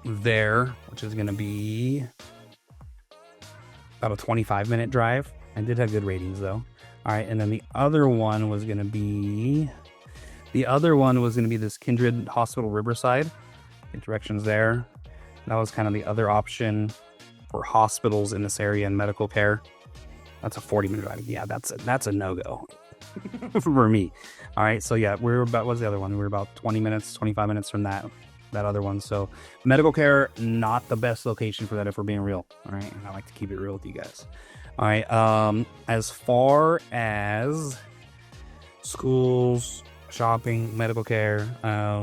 there, which is going to be about a 25-minute drive. I did have good ratings though. All right, and then the other one was going to be this Kindred Hospital Riverside. Directions there. That was kind of the other option for hospitals in this area and medical care. That's a 40-minute drive. Yeah, that's a no-go. For me. All right, so yeah, what's the other one? We're about 20 minutes, 25 minutes from that other one. So medical care, not the best location for that if we're being real. All right, and I like to keep it real with you guys. All right, as far as schools, shopping, medical care, I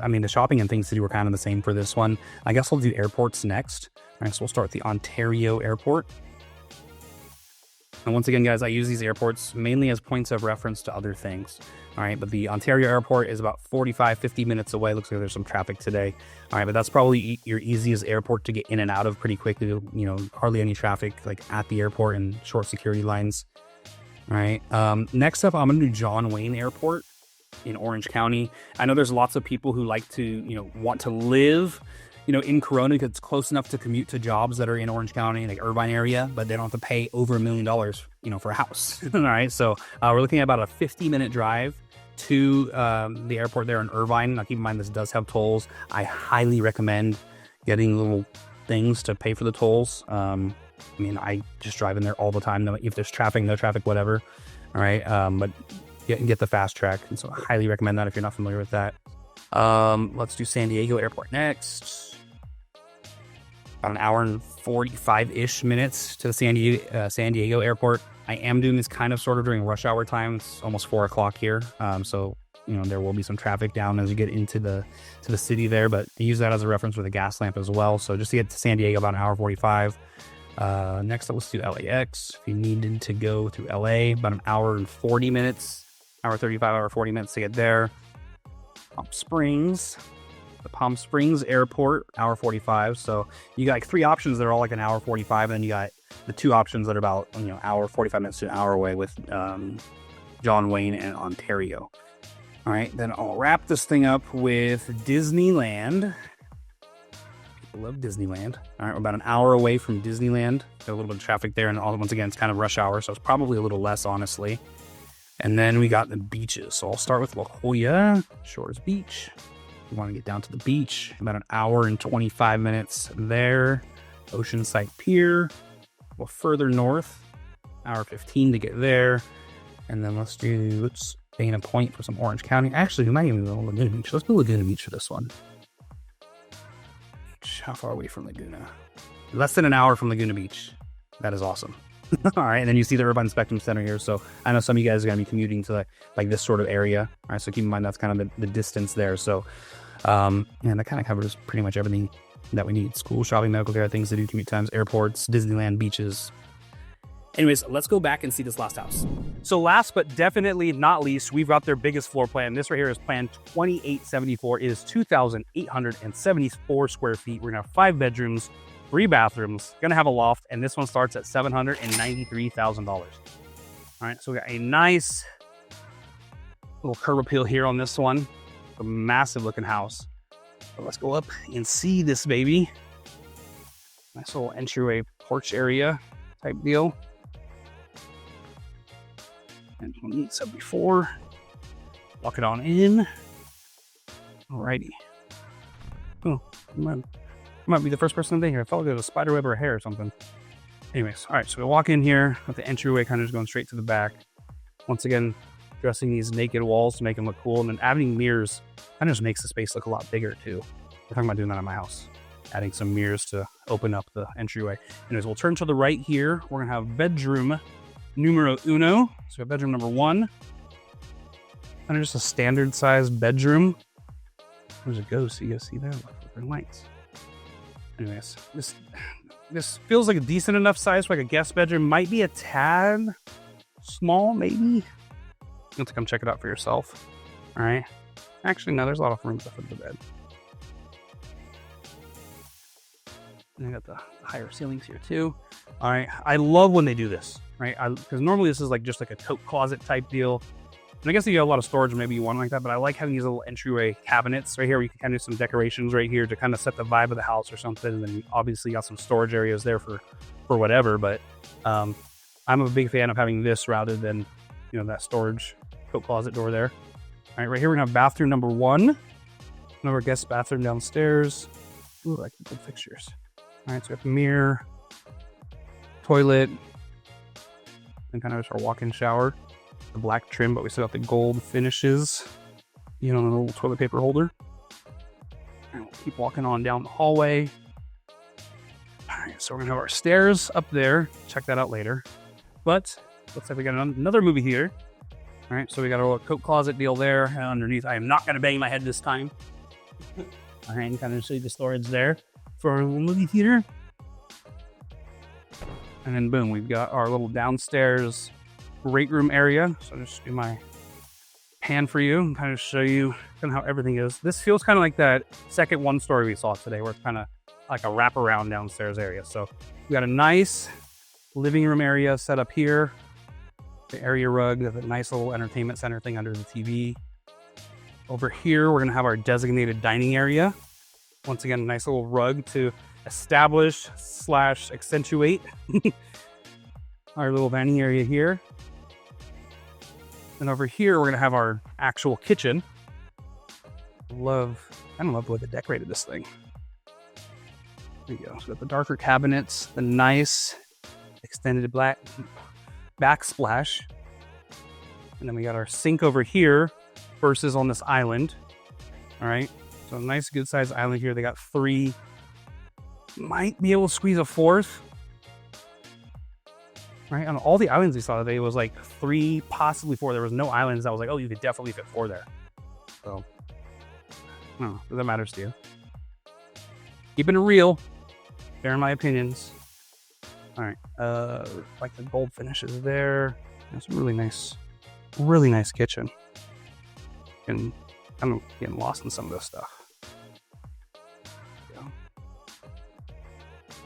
mean, the shopping and things to do were kind of the same for this one. I guess we'll do airports next. All right, so we'll start with the Ontario Airport. And once again, guys, I use these airports mainly as points of reference to other things. All right, but the Ontario airport is about 45-50 minutes away. Looks like there's some traffic today. All right, but that's probably your easiest airport to get in and out of pretty quickly. You know, hardly any traffic like at the airport and short security lines. All right, next up, I'm gonna do John Wayne Airport in Orange County. I know there's lots of people who like to, you know, want to live, you know, in Corona because it's close enough to commute to jobs that are in Orange County, like Irvine area, but they don't have to pay over $1 million, you know, for a house. All right, so we're looking at about a 50-minute drive to the airport there in Irvine. Now, keep in mind, this does have tolls. I highly recommend getting little things to pay for the tolls. I mean, I just drive in there all the time. If there's traffic, no traffic, whatever. All right, but get the fast track. And so I highly recommend that if you're not familiar with that. Let's do San Diego Airport next. About an hour and 45-ish minutes to the San Diego Airport. I am doing this kind of sort of during rush hour time. It's almost 4 o'clock here. So, you know, there will be some traffic down as you get into the city there, but use that as a reference with a gas lamp as well. So just to get to San Diego, about an hour 45. Next up, let's do LAX. If you needed to go through LA, about an hour and 40 minutes, hour 35, hour 40 minutes to get there. Palm Springs. The Palm Springs Airport, hour 45. So you got like 3 options that are all like an hour 45, and then you got the 2 options that are about, you know, hour 45 minutes to an hour away with John Wayne and Ontario. All right, then I'll wrap this thing up with Disneyland. People love Disneyland. All right, we're about an hour away from Disneyland. Got a little bit of traffic there, and once again, it's kind of rush hour, so it's probably a little less, honestly. And then we got the beaches. So I'll start with La Jolla Shores Beach. You want to get down to the beach, about an hour and 25 minutes there. Oceanside Pier, a little further north, hour 15 to get there. And then let's Dana Point for some Orange County. Actually, we might even go to Laguna Beach. Let's do Laguna Beach for this one. How far away from Laguna? Less than an hour from Laguna Beach. That is awesome. All right, and then you see the Irvine Spectrum Center here. So I know some of you guys are going to be commuting to like this sort of area. All right, so keep in mind that's kind of the distance there. So, and that kind of covers pretty much everything that we need: school, shopping, medical care, things to do, commute times, airports, Disneyland, beaches. Anyways, let's go back and see this last house. So last but definitely not least, we've got their biggest floor plan. This right here is plan 2874. It is 2,874 square feet. We're gonna have 5 bedrooms, 3 bathrooms, gonna have a loft, and this one starts at $793,000. All right, so we got a nice little curb appeal here on this one. A massive looking house. So let's go up and see this baby. Nice little entryway porch area type deal. And 2874. Walk it on in. Alrighty. Oh, might be the first person in there here. I felt like there was a spider web or a hair or something. Anyways, all right, so we walk in here with the entryway kind of just going straight to the back. Once again, dressing these naked walls to make them look cool, and then adding mirrors kind of just makes the space look a lot bigger too. We're talking about doing that in my house. Adding some mirrors to open up the entryway. Anyways, we'll turn to the right here. We're gonna have bedroom numero uno. So we have bedroom number 1. Kind of just a standard sized bedroom. There's a ghost, you guys see there? Look, lights. Anyways, this feels like a decent enough size for like a guest bedroom. Might be a tad small, maybe. You have to come check it out for yourself. All right. Actually, no, there's a lot of room for the bed. And I got the higher ceilings here too. All right, I love when they do this, right? Because normally this is like just like a coat closet type deal. And I guess if you have a lot of storage, maybe you want it like that, but I like having these little entryway cabinets right here where you can kind of do some decorations right here to kind of set the vibe of the house or something. And then you obviously got some storage areas there for whatever, but I'm a big fan of having this rather than, you know, that storage coat closet door there. All right, right here we're gonna have bathroom number 1. Another guest bathroom downstairs. Ooh, I like the good fixtures. All right, so we have a mirror, toilet, and kind of just our walk-in shower. The black trim, but we still got the gold finishes, you know, the little toilet paper holder. And we'll keep walking on down the hallway. All right, so we're gonna have our stairs up there. Check that out later. But looks like we got another movie theater. All right, so we got a little coat closet deal there. And underneath, I am not gonna bang my head this time. All right, and kind of show you the storage there for our little movie theater. And then boom, we've got our little downstairs great room area. So I'll just do my pan for you and kind of show you kind of how everything is. This feels kind of like that second one story we saw today, where it's kind of like a wraparound downstairs area. So we got a nice living room area set up here. The area rug, a nice little entertainment center thing under the TV. Over here, we're gonna have our designated dining area. Once again, a nice little rug to establish / accentuate our little dining area here. And over here, we're gonna have our actual kitchen. I don't love the way they decorated this thing. There you go. So we got the darker cabinets, the nice extended black backsplash. And then we got our sink over here versus on this island. All right. So a nice good sized island here. They got 3, might be able to squeeze a 4th. Right, on all the islands we saw today, it was like 3, possibly 4. There was no islands that was like, oh, you could definitely fit 4 there. So, I don't know if that matters to you. Keeping it real, sharing my opinions. All right, like the gold finishes there. That's a really nice kitchen. And I'm getting lost in some of this stuff.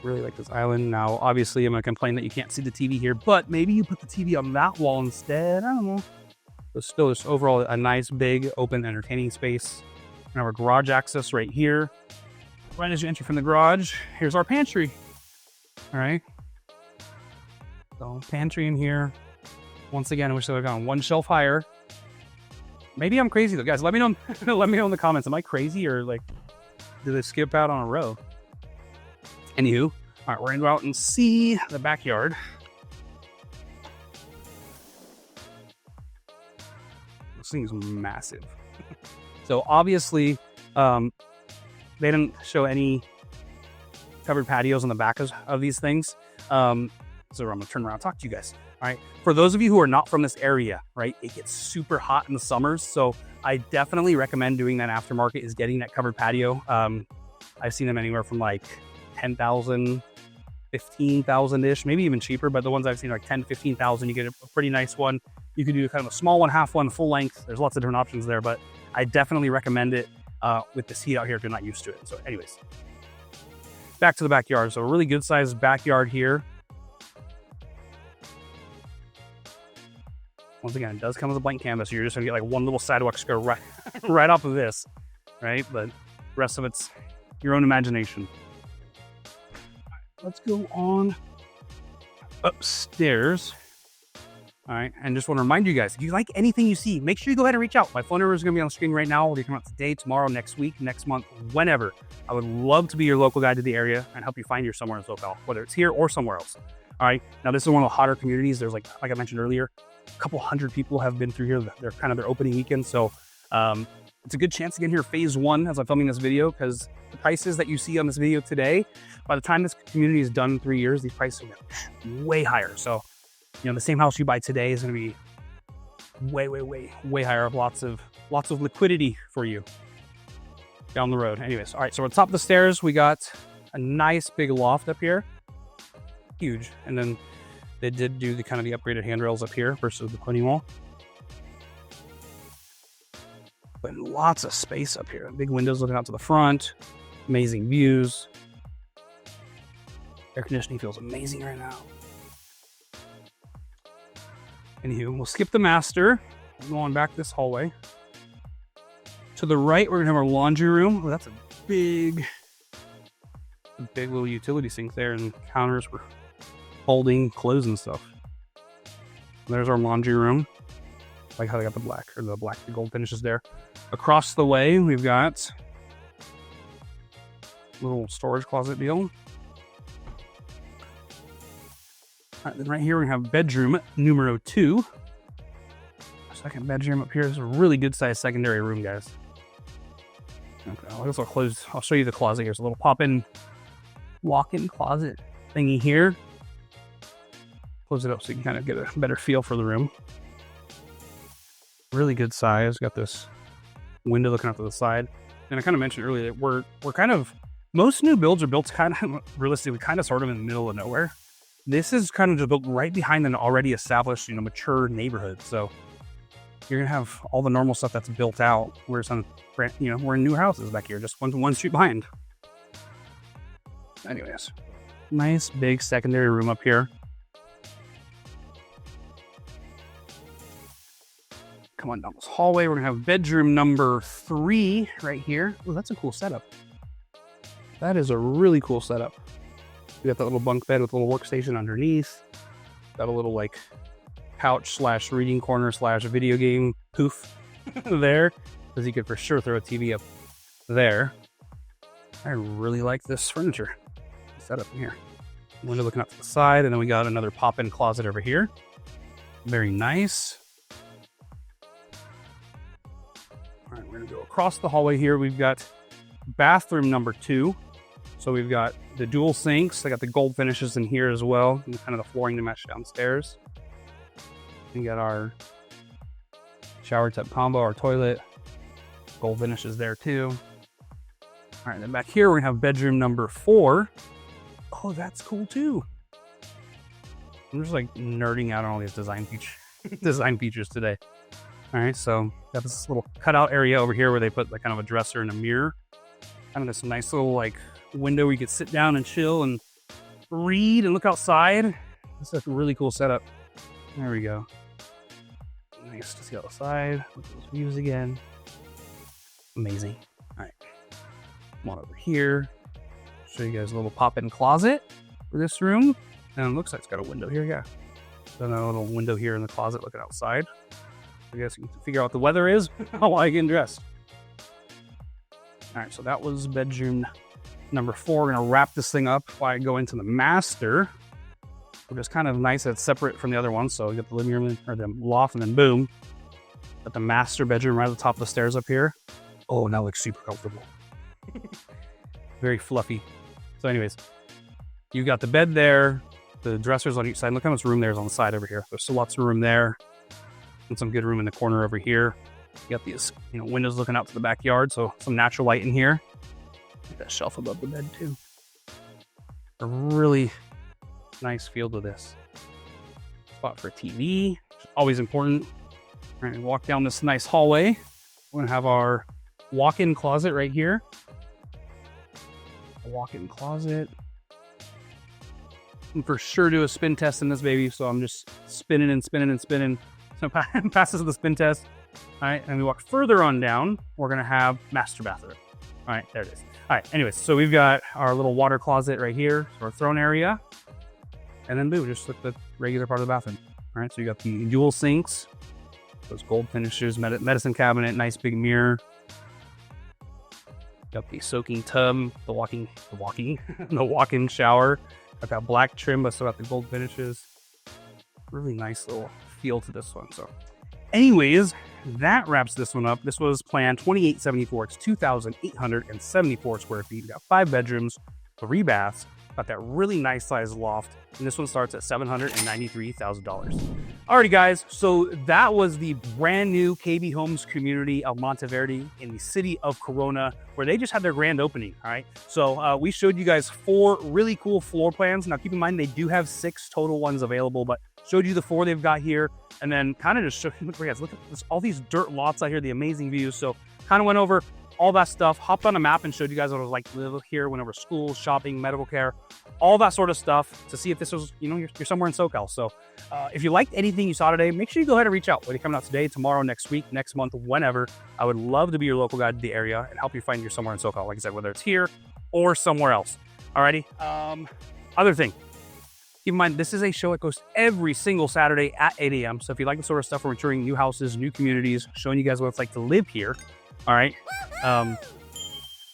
Really like this island. Now, obviously, I'm gonna complain that you can't see the TV here, but maybe you put the TV on that wall instead. I don't know. But still, just overall a nice, big, open, entertaining space. And our garage access right here. Right as you enter from the garage, here's our pantry. All right. So pantry in here. Once again, I wish I would have gone 1 shelf higher. Maybe I'm crazy though, guys. Let me know. Let me know in the comments. Am I crazy, or like, did they skip out on a row? Anywho, all right, we're gonna go out and see the backyard. This thing is massive. So obviously, they didn't show any covered patios on the back of these things. So I'm gonna turn around and talk to you guys. All right, for those of you who are not from this area, right, it gets super hot in the summers. So I definitely recommend doing that aftermarket, is getting that covered patio. I've seen them anywhere from like 10,000, 15,000-ish, maybe even cheaper, but the ones I've seen are like 10, 15,000. You get a pretty nice one. You could do kind of a small one, half one, full length. There's lots of different options there, but I definitely recommend it with this heat out here if you're not used to it. So anyways, back to the backyard. So a really good sized backyard here. Once again, it does come with a blank canvas. So you're just gonna get like one little sidewalk square right off of this, right? But the rest of it's your own imagination. Let's go on upstairs. All right, and just want to remind you guys, if you like anything you see, make sure you go ahead and reach out. My phone number is going to be on the screen right now. Whether you come out today, tomorrow, next week, next month, whenever. I would love to be your local guide to the area and help you find your somewhere in SoCal, whether it's here or somewhere else. All right, now this is one of the hotter communities. There's like I mentioned earlier, a couple hundred people have been through here. They're kind of their opening weekend, so it's a good chance to get here phase 1 as I'm filming this video, because the prices that you see on this video today, by the time this community is done in 3 years, these prices will get way higher. So, you know, the same house you buy today is going to be way higher. Lots of liquidity for you down the road. Anyways, all right. So on top of the stairs, we got a nice big loft up here, huge, and then they did do the kind of the upgraded handrails up here versus the pony wall. But lots of space up here. Big windows looking out to the front. Amazing views. Air conditioning feels amazing right now. Anywho, we'll skip the master. We'll go on back this hallway. To the right, we're gonna have our laundry room. Oh, that's a big little utility sink there, and counters for holding clothes and stuff. There's our laundry room. Like how they got the black to gold finishes there. Across the way, we've got a little storage closet deal. All right, then right here we have bedroom numero 2. Second bedroom up here. This is a really good sized secondary room, guys. Okay, I guess I'll show you the closet here. It's a little pop-in, walk-in closet thingy here. Close it up so you can kind of get a better feel for the room. Really good size. Got this window looking out to the side. And I kind of mentioned earlier that we're kind of, most new builds are built kind of realistically kind of sort of in the middle of nowhere. this is kind of just built right behind an already established, mature neighborhood. So you're gonna have all the normal stuff that's built out. We're in new houses back here, just one street behind. Anyways, nice big secondary room up here. Come on down this hallway. We're gonna have bedroom number 3 right here. Oh, that's a cool setup. That is a really cool setup. We got that little bunk bed with a little workstation underneath. Got a little like couch / reading corner / video game poof there, because you could for sure throw a TV up there. I really like this furniture setup in here. Window looking out to the side, and then we got another pop-in closet over here. Very nice. All right, we're gonna go across the hallway here. We've got bathroom number 2. So we've got the dual sinks. I got the gold finishes in here as well, and kind of the flooring to match downstairs. We got our shower tub combo, our toilet, gold finishes there too. All right, then back here we're gonna have bedroom number 4. Oh, that's cool too. I'm just like nerding out on all these design features today. All right, so got this little cutout area over here where they put like kind of a dresser and a mirror. Kind of this nice little like window where you could sit down and chill and read and look outside. This is a really cool setup. There we go. Nice to see outside. Look at those views again. Amazing. All right, come on over here. Show you guys a little pop-in closet for this room. And it looks like it's got a window here, yeah. Got a little window here in the closet looking outside. I guess you can figure out what the weather is while I get dressed. All right, so that was bedroom number 4. We're gonna wrap this thing up while I go into the master, which is kind of nice that it's separate from the other one. So you got the living room or the loft, and then boom, got the master bedroom right at the top of the stairs up here. Oh, now it looks super comfortable. Very fluffy. So anyways, you got the bed there, the dressers on each side. Look how much room there is on the side over here. There's still lots of room there, and some good room in the corner over here. You got these, windows looking out to the backyard, so some natural light in here. Got that shelf above the bed too. A really nice feel to this. Spot for a TV, which is always important. All right, walk down this nice hallway. We're gonna have our walk-in closet right here. A walk-in closet. And for sure do a spin test in this baby, so I'm just spinning and spinning and spinning. So passes the spin test. All right, and we walk further on down. We're gonna have master bathroom. All right, there it is. All right, anyways, so we've got our little water closet right here, so our throne area, and then boom, just like the regular part of the bathroom. All right, so you got the dual sinks, those gold finishes, medicine cabinet, nice big mirror. Got the soaking tub, the walk-in shower. Got that black trim, but still got the gold finishes. Really nice little feel to this one. So anyways, that wraps this one up. This was planned 2874. It's 2,874 square feet. We got 5 bedrooms, 3 baths. Got that really nice sized loft. And this one starts at $793,000. Alrighty guys, so that was the brand new KB Homes community of Monteverdi in the city of Corona, where they just had their grand opening. All right, so we showed you guys 4 really cool floor plans. Now keep in mind they do have 6 total ones available, but showed you the 4 they've got here, and then kind of just showed you, look at this, all these dirt lots out here, the amazing views. So kind of went over all that stuff, hopped on a map and showed you guys what it was like to live here, went over school, shopping, medical care, all that sort of stuff to see if this was, you're somewhere in SoCal. So if you liked anything you saw today, make sure you go ahead and reach out. Whether you're coming out today, tomorrow, next week, next month, whenever. I would love to be your local guide to the area and help you find you're somewhere in SoCal. Like I said, whether it's here or somewhere else. Alrighty. Other thing, keep in mind, this is a show that goes every single Saturday at 8 a.m. So if you like the sort of stuff where we're touring new houses, new communities, showing you guys what it's like to live here, all right,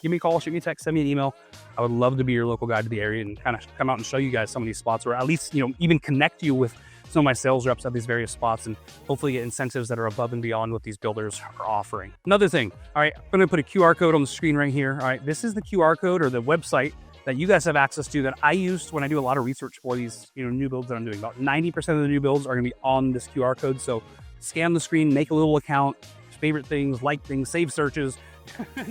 give me a call, shoot me a text, send me an email. I would love to be your local guide to the area and kind of come out and show you guys some of these spots, or at least, even connect you with some of my sales reps at these various spots and hopefully get incentives that are above and beyond what these builders are offering. Another thing, all right, I'm going to put a QR code on the screen right here. All right, this is the QR code or the website that you guys have access to that I use when I do a lot of research for these, new builds that I'm doing. About 90% of the new builds are going to be on this QR code. So scan the screen, make a little account, favorite things, like things, save searches,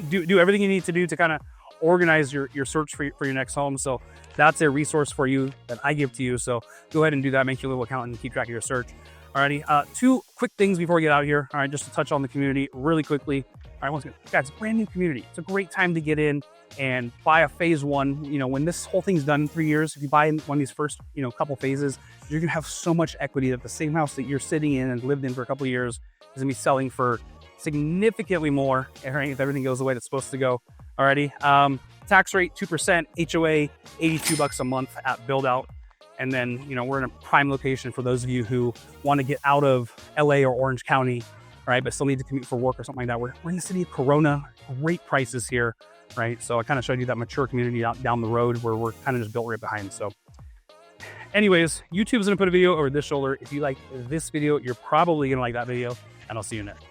do everything you need to do to kind of organize your search for your next home. So that's a resource for you that I give to you. So go ahead and do that. Make your little account and keep track of your search. Alrighty, 2 quick things before we get out of here. All right, just to touch on the community really quickly. All right, once again, guys, it's a brand new community. It's a great time to get in and buy a phase 1. You know, when this whole thing's done in 3 years, if you buy one of these first, couple phases, you're gonna have so much equity that the same house that you're sitting in and lived in for a couple of years is gonna be selling for significantly more, right, if everything goes the way that's supposed to go. Alrighty, tax rate 2%, HOA $82 a month at build out. And then, we're in a prime location for those of you who want to get out of LA or Orange County, right, but still need to commute for work or something like that. We're in the city of Corona, great prices here, right? So I kind of showed you that mature community out down the road where we're kind of just built right behind. So anyways, YouTube's going to put a video over this shoulder. If you like this video, you're probably going to like that video, and I'll see you next.